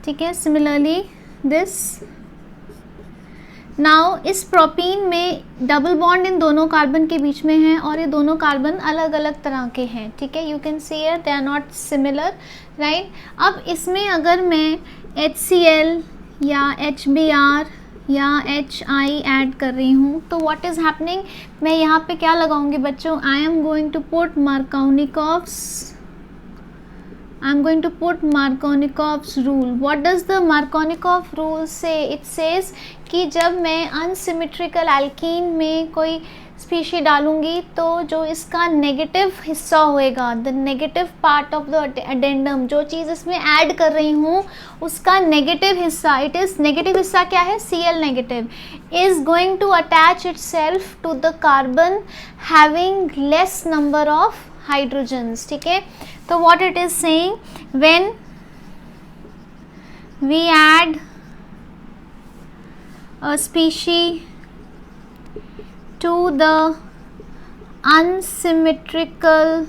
ठीक है, similarly this, नाउ इस प्रोपीन में डबल बॉन्ड इन दोनों कार्बन के बीच में है और ये दोनों कार्बन अलग अलग तरह के हैं, ठीक है। You can see here they are not similar, right. अब इसमें अगर मैं HCl या HBr या HI ऐड कर रही हूँ तो व्हाट इज़ हैपनिंग, मैं यहाँ पे क्या लगाऊंगी बच्चों, I am going to put Markovnikov's rule. What does the Markovnikov rule say? It says कि जब मैं अनसिमेट्रिकल एल्कीन में कोई स्पीशी डालूंगी तो जो इसका नेगेटिव हिस्सा होएगा, the negative part of the addendum, जो चीज़ इसमें ऐड कर रही हूँ उसका नेगेटिव हिस्सा, इट इज़ नेगेटिव हिस्सा क्या है, Cl negative, is going to attach itself to the carbon having less number of hydrogens, ठीक है। तो what it is saying, when we add a species to the unsymmetrical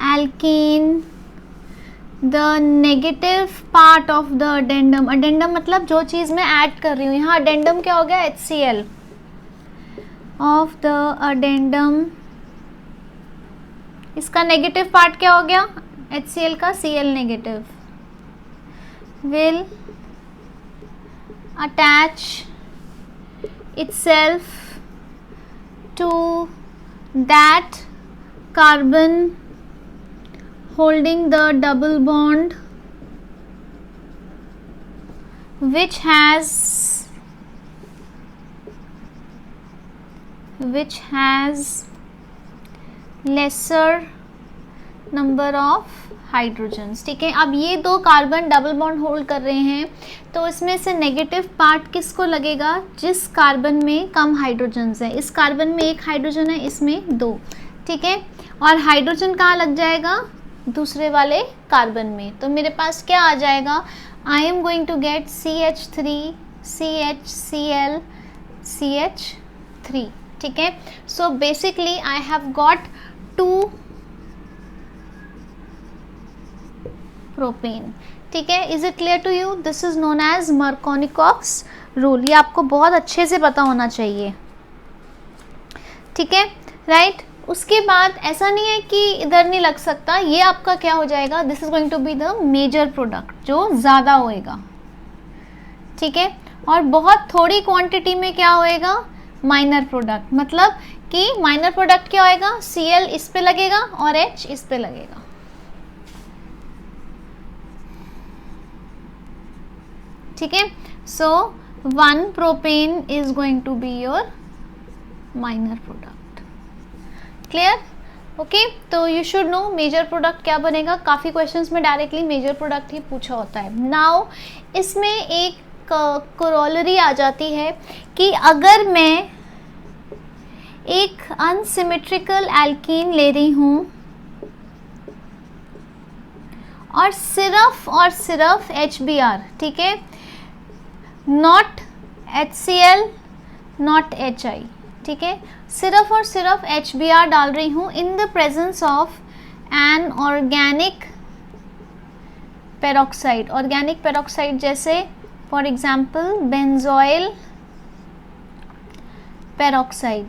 alkene, the negative part of the addendum, addendum मतलब जो चीज़ मैं add कर रही हूँ, यहाँ addendum क्या हो गया, HCl of the addendum, इसका नेगेटिव पार्ट क्या हो गया, HCl का Cl negative, will attach itself to that carbon holding the double bond which has laser number of hydrogens, ठीक है। अब ये दो कार्बन डबल बॉन्ड होल्ड कर रहे हैं तो इसमें से नेगेटिव पार्ट किसको लगेगा, जिस कार्बन में कम हाइड्रोजन्स है। इस कार्बन में एक हाइड्रोजन है, इसमें दो, ठीक है। और हाइड्रोजन कहाँ लग जाएगा, दूसरे वाले कार्बन में। तो मेरे पास क्या आ जाएगा, I am going to get CH3 CHCl CH3, ठीक है। So basically I have got 2 propane, ठीक है। Is it clear to you, this is known as Markovnikov's rule, ये आपको बहुत अच्छे से पता होना चाहिए, ठीक है, राइट। उसके बाद ऐसा नहीं है कि इधर नहीं लग सकता, ये आपका क्या हो जाएगा, this is going to be the major product, जो ज़्यादा होएगा, ठीक है। और बहुत थोड़ी क्वांटिटी में क्या होएगा, माइनर प्रोडक्ट, मतलब कि माइनर प्रोडक्ट क्या होएगा, Cl इस पे लगेगा और H इस पे लगेगा, ठीक है। So 1 propane is going to be your minor product, clear, okay. तो you should know major product क्या बनेगा, काफ़ी क्वेश्चंस में डायरेक्टली मेजर प्रोडक्ट ही पूछा होता है। नाउ इसमें एक कोरोलरी आ जाती है कि अगर मैं एक अनसिमेट्रिकल एल्कीन ले रही हूँ और सिर्फ HBr, ठीक है, नॉट HCl नॉट HI, ठीक है, सिर्फ और सिर्फ HBr डाल रही हूँ इन the presence of an organic peroxide, organic peroxide जैसे फॉर एग्जाम्पल बेंजोइल पेरोक्साइड,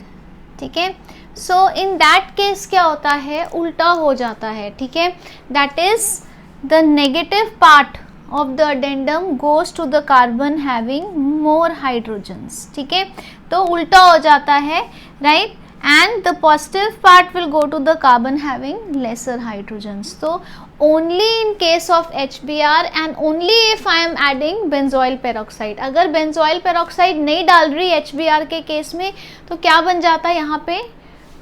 ठीक है। सो इन दैट केस क्या होता है, उल्टा हो जाता है, ठीक है। That is the negative part of the addendum goes to the carbon having more hydrogens, ठीक है। तो उल्टा हो जाता है, right, and the positive part will go to the carbon having lesser hydrogens. तो only in case of HBr and only if I am adding benzoyl peroxide, अगर benzoyl peroxide नहीं डाल रही HBr के केस में तो क्या बन जाता है, यहाँ पे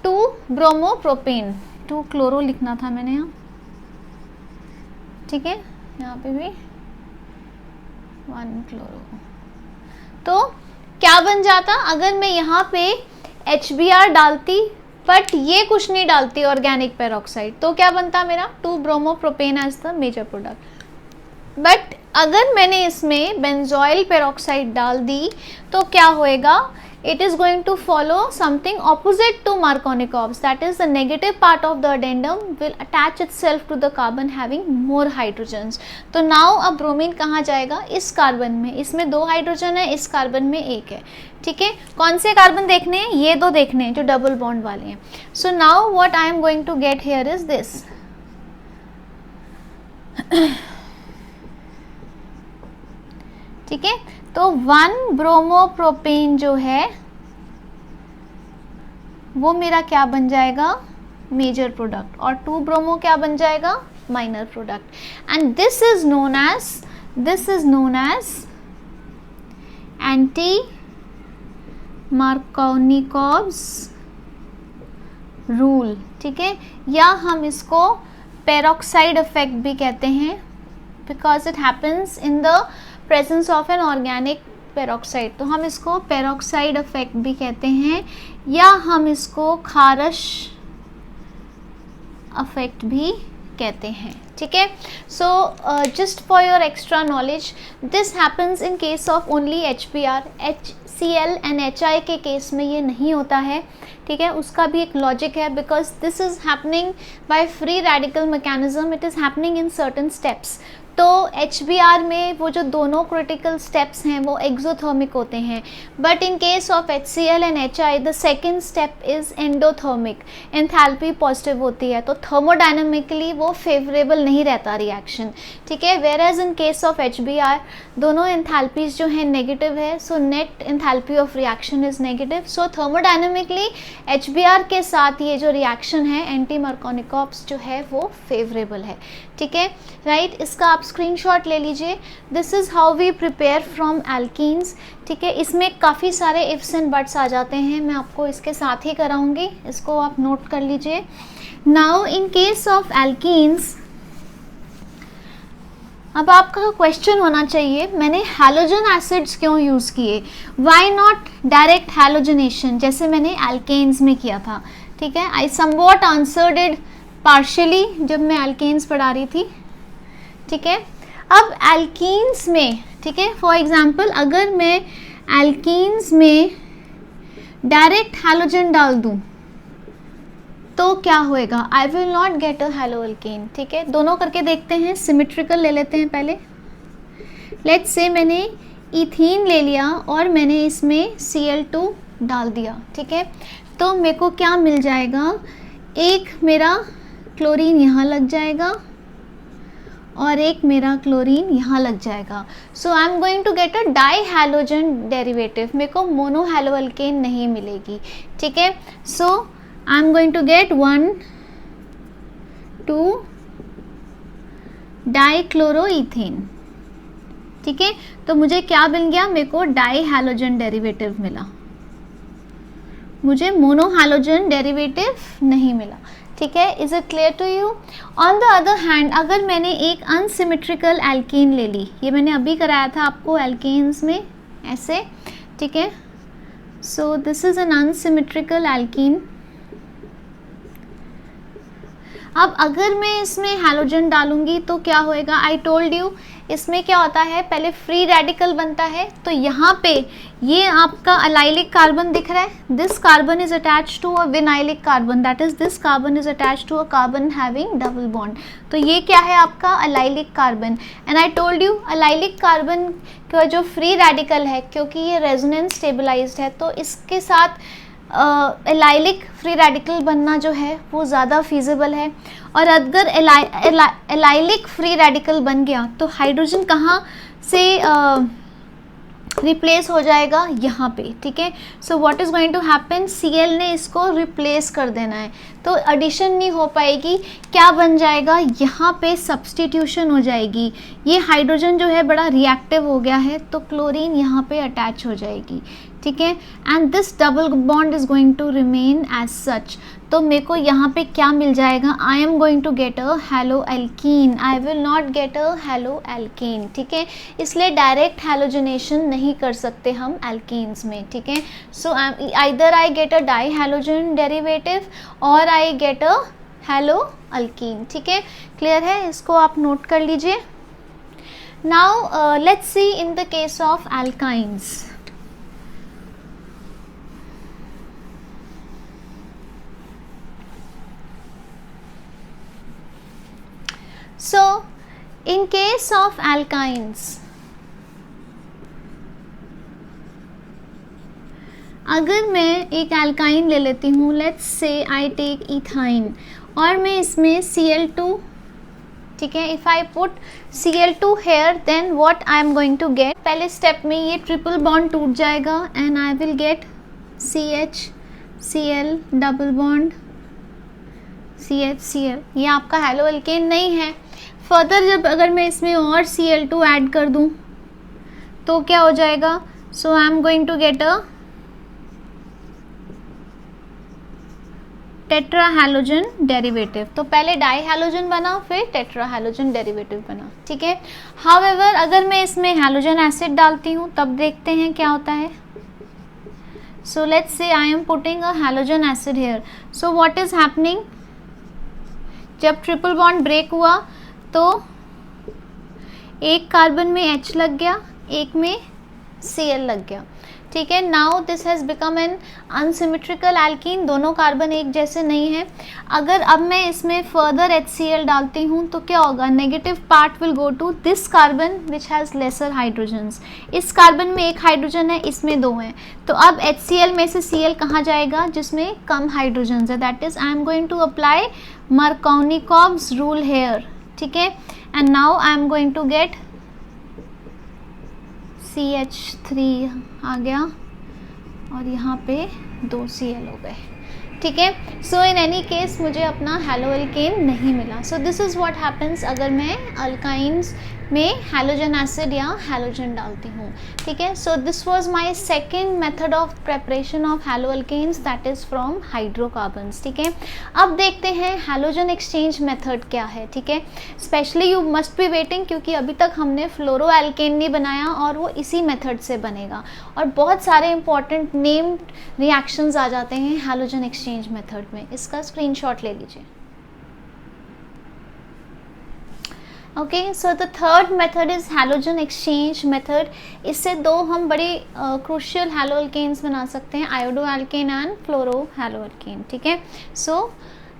2 ब्रोमोप्रोपेन, 2 क्लोरो लिखना था मैंने यहाँ, ठीक है, यहाँ पे भी 1 क्लोरो। तो क्या बन जाता, अगर मैं यहाँ पे HBr डालती बट ये कुछ नहीं डालती ऑर्गेनिक पेरोक्साइड, तो क्या बनता मेरा 2 bromopropane as the major product. But अगर मैंने इसमें बेंजोइल पेरोक्साइड डाल दी तो क्या होएगा, it is going to follow something opposite to Markovnikov's, that is the negative part of the addendum will attach itself to the carbon having more hydrogens. तो now अब bromine कहाँ जाएगा, इस कार्बन में, इसमें 2 हाइड्रोजन है, इस कार्बन में 1 है, ठीक है. कौन से कार्बन देखने हैं, ये 2 देखने हैं जो डबल बॉन्ड वाले हैं. So now what I am going to get here is this. ठीक है, तो 1 ब्रोमोप्रोपेन जो है वो मेरा क्या बन जाएगा, मेजर प्रोडक्ट, और 2 ब्रोमो क्या बन जाएगा, minor product. And this is known as anti Markovnikov's rule. ठीक है, या हम इसको पेरोक्साइड इफेक्ट भी कहते हैं, because it happens in the presence of an organic peroxide. तो हम इसको पेरोक्साइड इफेक्ट भी कहते हैं, या हम इसको खारश इफेक्ट भी कहते हैं. ठीक है, so just for your extra knowledge, this happens in case of only HBr. HCl and HI के केस में ये नहीं होता है. ठीक है, उसका भी एक लॉजिक है, because this is happening by free radical mechanism, it is happening in certain steps. तो HBr में वो जो दोनों क्रिटिकल स्टेप्स हैं वो एक्सोथर्मिक होते हैं, but in case of HCl and HI the second step is endothermic, enthalpy positive होती है, तो थर्मोडायनामिकली वो फेवरेबल नहीं रहता रिएक्शन. ठीक है, whereas in case of HBr दोनों एंथैल्पीज जो है नेगेटिव है, so net enthalpy of reaction is negative. So thermodynamically HBr के साथ ये जो रिएक्शन है एंटी मार्कोनिकोव्स जो है वो फेवरेबल है. ठीक है, राइट, इसका आप स्क्रीनशॉट ले लीजिए. This is how we prepare from alkenes. ठीक है, इसमें काफ़ी सारे इफ्स एंड बट्स आ जाते हैं, मैं आपको इसके साथ ही कराऊंगी, इसको आप नोट कर लीजिए. Now in case of alkenes, अब आपका क्वेश्चन होना चाहिए मैंने हैलोजन एसिड्स क्यों यूज़ किए, वाई नॉट डायरेक्ट हैलोजनेशन जैसे मैंने एल्केन्स में किया था. ठीक है, आई समवॉट आंसर्ड इट पार्शियली जब मैं एल्केन्स पढ़ा रही थी. ठीक है, अब एल्कीन्स में, ठीक है, फॉर एग्जांपल अगर मैं एल्कीन्स में डायरेक्ट हैलोजन डाल दूं तो क्या होएगा, I will not get a halo alkane. ठीक है, दोनों करके देखते हैं, सिमेट्रिकल ले लेते हैं पहले. लेट्स से मैंने इथीन ले लिया और मैंने इसमें Cl2 डाल दिया. ठीक है, तो मेरे को क्या मिल जाएगा, एक मेरा क्लोरीन यहाँ लग जाएगा और एक मेरा क्लोरीन यहाँ लग जाएगा. So I am going to get a di halogen derivative, मेरे को मोनो हैलो एल्केन नहीं मिलेगी. ठीक है, so I am going to get 1 2 dichloroethane. ठीक है, तो मुझे क्या मिल गया, मेरे को डाई हैलोजन डेरिवेटिव मिला, मुझे मोनो हैलोजन डेरिवेटिव नहीं मिला. ठीक है, is it clear to you. On the other hand, अगर मैंने एक अनसिमेट्रिकल एल्कीन ले ली, ये मैंने अभी कराया था आपको एल्केन्स में ऐसे. ठीक है, so this is N unsymmetrical alkene. अब अगर मैं इसमें हैलोजन डालूंगी तो क्या होएगा, आई टोल्ड यू इसमें क्या होता है, पहले फ्री रेडिकल बनता है, तो यहाँ पे ये आपका अलाइलिक कार्बन दिख रहा है, this carbon is attached to a vinylic carbon, that is this carbon is attached to a carbon having double bond. तो ये क्या है आपका allylic carbon. And I told you allylic carbon का जो फ्री रेडिकल है, क्योंकि ये रेजोनेंस स्टेबलाइज्ड है, तो इसके साथ एलाइलिक फ्री रेडिकल बनना जो है वो ज़्यादा फीजिबल है. और अगर एलाइलिक फ्री रेडिकल बन गया तो हाइड्रोजन कहाँ से रिप्लेस हो जाएगा, यहाँ पे. ठीक है, so what is going to happen, Cl ने इसको रिप्लेस कर देना है, तो एडिशन नहीं हो पाएगी. क्या बन जाएगा, यहाँ पे सब्सटीट्यूशन हो जाएगी, ये हाइड्रोजन जो है बड़ा रिएक्टिव हो गया है, तो क्लोरीन यहाँ पे अटैच हो जाएगी. ठीक है, and this double bond is going to remain as such. तो मेरे को यहाँ पे क्या मिल जाएगा, I am going to get a halo alkene, I will not get a halo alkane. ठीक है, इसलिए डायरेक्ट हैलोजनेशन नहीं कर सकते हम एल्कीन्स में. ठीक है, so either I get a di halogen derivative और I get a halo alkene. ठीक है, क्लियर है, इसको आप नोट कर लीजिए. Now let's see in the case of alkynes. In case of alkynes, अगर मैं एक एल्काइन ले लेती हूँ, let's say I take ethyne, और मैं इसमें Cl2, ठीक है, if I put Cl2 here, then what I am going to get, पहले स्टेप में ये ट्रिपल बॉन्ड टूट जाएगा and I will get CH Cl double bond CH Cl, ये आपका हैलो एल्केन नहीं है। फर्दर जब अगर मैं इसमें और Cl2 ऐड कर दूं तो क्या हो जाएगा, so I am going to get a tetra halogen derivative. तो पहले डाई हैलोजन बना, फिर टेट्रा हैलोजन डेरिवेटिव बना, ठीक है। हाउएवर अगर मैं इसमें हैलोजन एसिड डालती हूँ तब देखते हैं क्या होता है। So let's say I am putting a halogen acid here, so what is happening, जब ट्रिपल बॉन्ड ब्रेक हुआ तो एक कार्बन में H लग गया, एक में Cl लग गया, ठीक है। Now this has become an unsymmetrical alkene, दोनों कार्बन एक जैसे नहीं है। अगर अब मैं इसमें फर्दर HCl डालती हूँ तो क्या होगा, negative part will go to this carbon which has lesser hydrogens. इस कार्बन में एक हाइड्रोजन है, इसमें दो हैं, तो अब HCl में से Cl कहाँ जाएगा, जिसमें कम हाइड्रोजन्स है, that is I am going to apply Markovnikov's rule here, ठीक है। And now I am going to get CH3 आ गया और यहाँ पे 2 Cl हो गए, ठीक है। सो इन एनी केस मुझे अपना हैलो एल्केन नहीं मिला। सो दिस इज़ व्हाट हैपन्स अगर मैं अल्काइंस में हैलोजन एसिड या हैलोजन डालती हूँ, ठीक है। So this was my second method of preparation of haloalkanes, that is from hydrocarbons, ठीक है। अब देखते हैं हैलोजन एक्सचेंज मेथड क्या है, ठीक है। Specially you must be waiting, क्योंकि अभी तक हमने फ्लोरो एल्केन नहीं बनाया और वो इसी मेथड से बनेगा, और बहुत सारे इंपॉर्टेंट नेम्ड रिएक्शंस आ जाते हैं हैलोजन एक्सचेंज मेथड में। इसका स्क्रीनशॉट ले लीजिए। Okay, so the third method is halogen exchange method. इससे दो हम बड़े क्रूशियल हैलो एल्केन्स बना सकते हैं, iodo alkane and fluoro halo alkane, ठीक है। So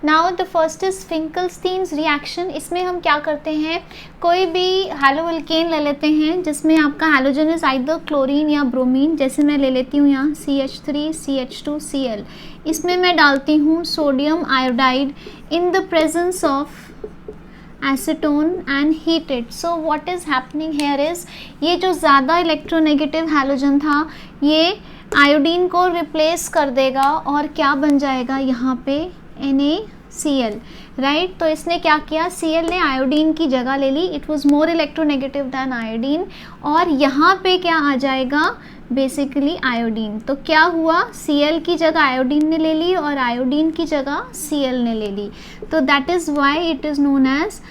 now the first is Finkelstein's reaction. इसमें हम क्या करते हैं, कोई भी हैलो एल्केन ले लेते हैं जिसमें आपका हैलोजन इज आइदर क्लोरीन या ब्रोमीन, जैसे मैं ले लेती हूँ यहाँ CH3 CH2 Cl। इसमें मैं डालती हूँ sodium iodide in the presence of acetone and heated. So what is happening here is, ये जो ज़्यादा इलेक्ट्रोनेगेटिव हैलोजन था ये आयोडीन को रिप्लेस कर देगा और क्या बन जाएगा यहाँ पे NaCl, राइट। तो इसने क्या किया, Cl ने आयोडीन की जगह ले ली, it was more electronegative than iodine, और यहाँ पे क्या आ जाएगा, बेसिकली आयोडीन। तो क्या हुआ, Cl की जगह आयोडीन ने ले ली और आयोडीन की जगह Cl ने ले ली, तो that is why it is known as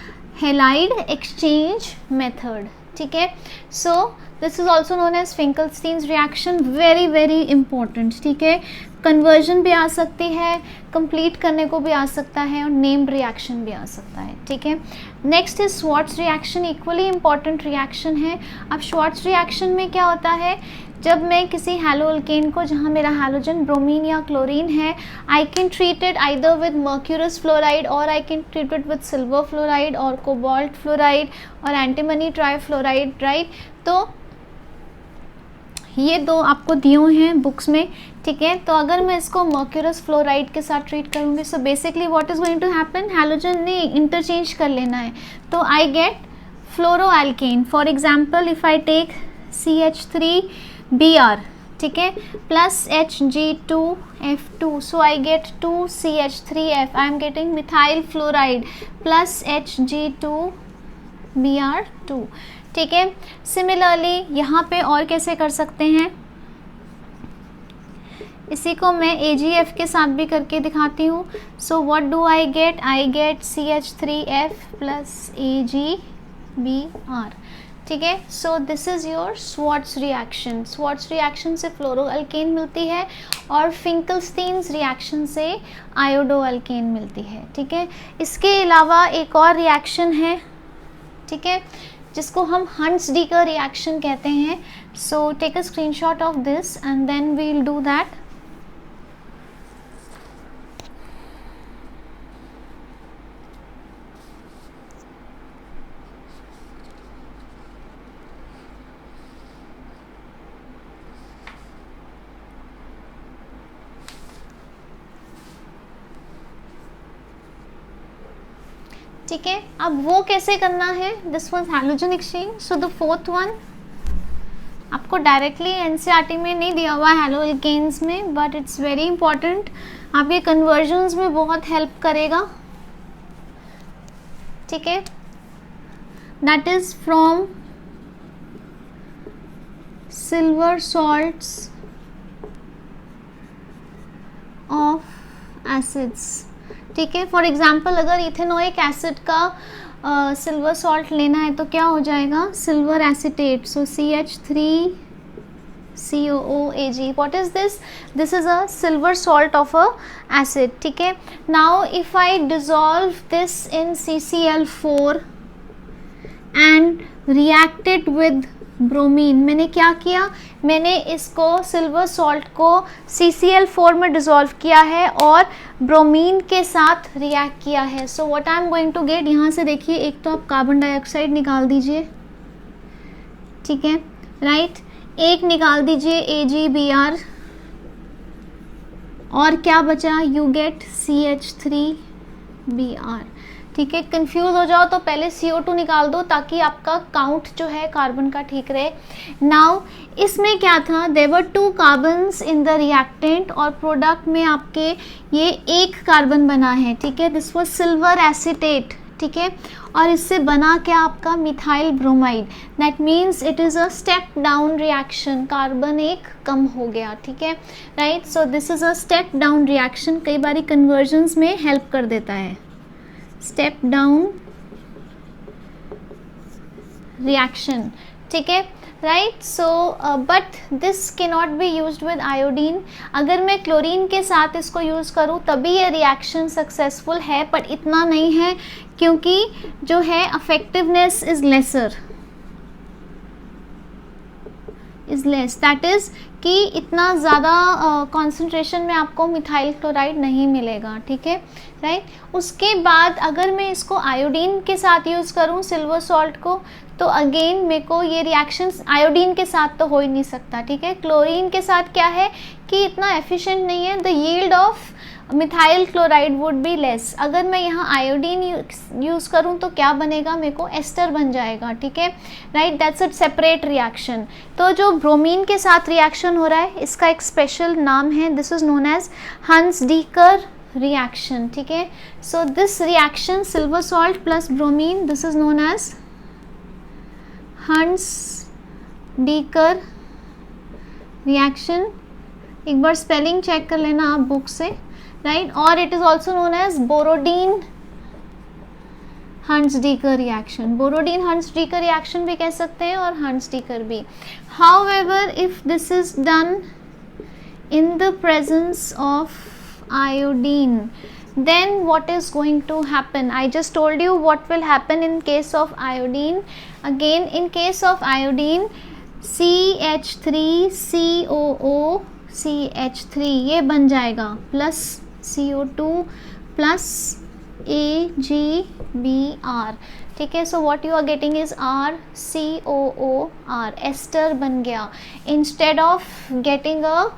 halide exchange method, ठीक है। So this is also known as Finkelstein's reaction, very very important, ठीक है। कन्वर्जन भी आ सकती है, कंप्लीट करने को भी आ सकता है, और नेम्ड रिएक्शन भी आ सकता है, ठीक है। Next is Swarts reaction, equally important reaction है। अब श्वार्ट्ज रिएक्शन में क्या होता है, जब मैं किसी हैलो एल्केन को, जहाँ मेरा हैलोजन ब्रोमीन या क्लोरीन है, I can treat it either with mercurous fluoride और I can treat it with silver fluoride और कोबाल्ट फ्लोराइड और एंटीमनी ट्राइफ्लोराइड, राइट। तो ये दो आपको दिए हुए हैं बुक्स में, ठीक है। तो अगर मैं इसको मर्क्यूरस फ्लोराइड के साथ ट्रीट करूँगी, so basically what is going to happen, halogen ने इंटरचेंज कर लेना है, तो I get fluoroalkane. For example if I take CH3Br, ठीक है, plus Hg2F2, so I get 2CH3F, I am getting methyl fluoride plus Hg2Br2, ठीक है। Similarly यहाँ पे और कैसे कर सकते हैं, इसी को मैं AgF के साथ भी करके दिखाती हूँ। So what do I get CH3F plus AgBr, ठीक है। So this is your Swarts reaction. Swarts reaction से फ्लोरो एल्केन मिलती है और फिंकलस्टीन्स रिएक्शन से आयोडो एल्केन मिलती है, ठीक है। इसके अलावा एक और रिएक्शन है, ठीक है, जिसको हम हंट्स-डीकर रिएक्शन कहते हैं। So take a screenshot of this and then we will do that. ठीक है, अब वो कैसे करना है, this was halogen exchange. So the fourth one आपको डायरेक्टली एनसीईआरटी में नहीं दिया हुआ हैलो एल्केन्स में, बट इट्स वेरी इंपॉर्टेंट, आपके कन्वर्जन्स में बहुत हेल्प करेगा। ठीक है, that is from silver salts of acids. ठीक है, फॉर एग्जाम्पल अगर इथेनोइक एसिड का सिल्वर सॉल्ट लेना है तो क्या हो जाएगा, silver acetate. So CH3COOAg, what is this, this is a silver salt of a acid. ठीक है, now if I dissolve this in CCl4 and reacted with bromine, मैंने क्या किया, मैंने इसको सिल्वर सॉल्ट को CCl4 में डिसॉल्व किया है और ब्रोमीन के साथ रिएक्ट किया है। So what I am going to get, यहाँ से देखिए, एक तो आप कार्बन डाइऑक्साइड निकाल दीजिए, ठीक है, राइट, एक निकाल दीजिए AgBr, और क्या बचा, यू गेट CH3Br। ठीक है, कंफ्यूज हो जाओ तो पहले CO2 निकाल दो ताकि आपका काउंट जो है कार्बन का ठीक रहे। नाउ इसमें क्या था, there were 2 carbons in the reactant और प्रोडक्ट में आपके ये एक कार्बन बना है। ठीक है, दिस वाज सिल्वर एसिटेट। ठीक है, और इससे बना क्या आपका methyl bromide, that means it is a step down reaction, carbon एक कम हो गया। ठीक है, right, so this is a step down reaction, कई बारी कन्वर्जन्स में हेल्प कर देता है, स्टेप डाउन रिएक्शन। ठीक है, राइट, सो बट दिस के not be used with iodine. अगर मैं क्लोरीन के साथ इसको यूज़ करूँ तभी ये रिएक्शन सक्सेसफुल है, बट इतना नहीं है क्योंकि जो है effectiveness is lesser, is less, that is कि इतना ज़्यादा कॉन्सेंट्रेशन में आपको मिथाइल क्लोराइड नहीं मिलेगा। ठीक है, राइट, उसके बाद अगर मैं इसको आयोडीन के साथ यूज़ करूँ सिल्वर सॉल्ट को, तो अगेन मेरे को ये रिएक्शंस आयोडीन के साथ तो हो ही नहीं सकता। ठीक है, क्लोरीन के साथ क्या है कि इतना एफिशिएंट नहीं है, the yield of methyl chloride would be less. अगर मैं यहाँ आयोडीन यूज़ करूँ तो क्या बनेगा, मेरे को एस्टर बन जाएगा। ठीक है, right, that's a separate reaction. तो जो ब्रोमीन के साथ रिएक्शन हो रहा है इसका एक स्पेशल नाम है, this is known as Hunsdiecker reaction. ठीक है, so this reaction silver salt plus bromine, this is known as Hunsdiecker reaction. एक बार स्पेलिंग चेक कर लेना आप बुक से, राइट, और it is also known as Borodin Hunsdiecker reaction. Borodin Hunsdiecker reaction भी कह सकते हैं और हंस-डीकर भी। However if this is done in the presence of iodine, then what is going to happen, I just told you what will happen in case of iodine. Again, in case of iodine, CH3COOCH3 ये बन जाएगा plus CO2 plus AgBr। ठीक है, so what you are getting is RCOOR, ester बन गया instead of getting a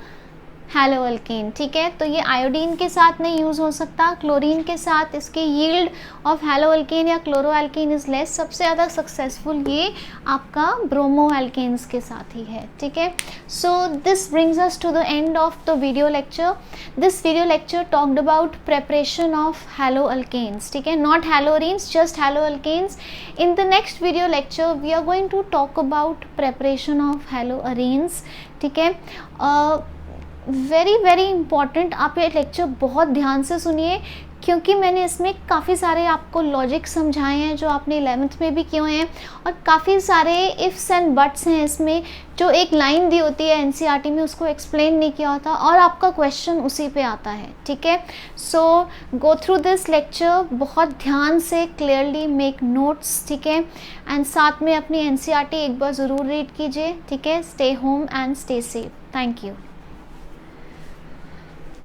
hello alkane. ठीक है, तो ये आयोडीन के साथ नहीं यूज़ हो सकता, क्लोरीन के साथ इसकी यील्ड ऑफ हैलो अल्केन या क्लोरो अल्केन इज लेस। सबसे ज़्यादा सक्सेसफुल ये आपका ब्रोमो अल्केन्स के साथ ही है। ठीक है, so this brings us to the end of the video lecture. This video lecture talked about preparation of halo alkanes. ठीक है, not haloarenes, just halo alkanes. In the next video lecture we are going to talk about preparation of halo arenes. ठीक है, very very important, आप ये lecture बहुत ध्यान से सुनिए क्योंकि मैंने इसमें काफ़ी सारे आपको लॉजिक समझाए हैं जो आपने 11th में भी किए हुए हैं, और काफ़ी सारे इफ़्स एंड बट्स हैं इसमें, जो एक लाइन दी होती है एनसीईआरटी में उसको एक्सप्लेन नहीं किया होता और आपका क्वेश्चन उसी पे आता है। ठीक है, सो गो थ्रू दिस लेक्चर, बहुत ध्यान से, क्लियरली मेक नोट्स। ठीक है, एंड साथ में अपनी एनसीईआरटी एक बार ज़रूर रीड कीजिए। ठीक है, stay home and stay safe. Thank you.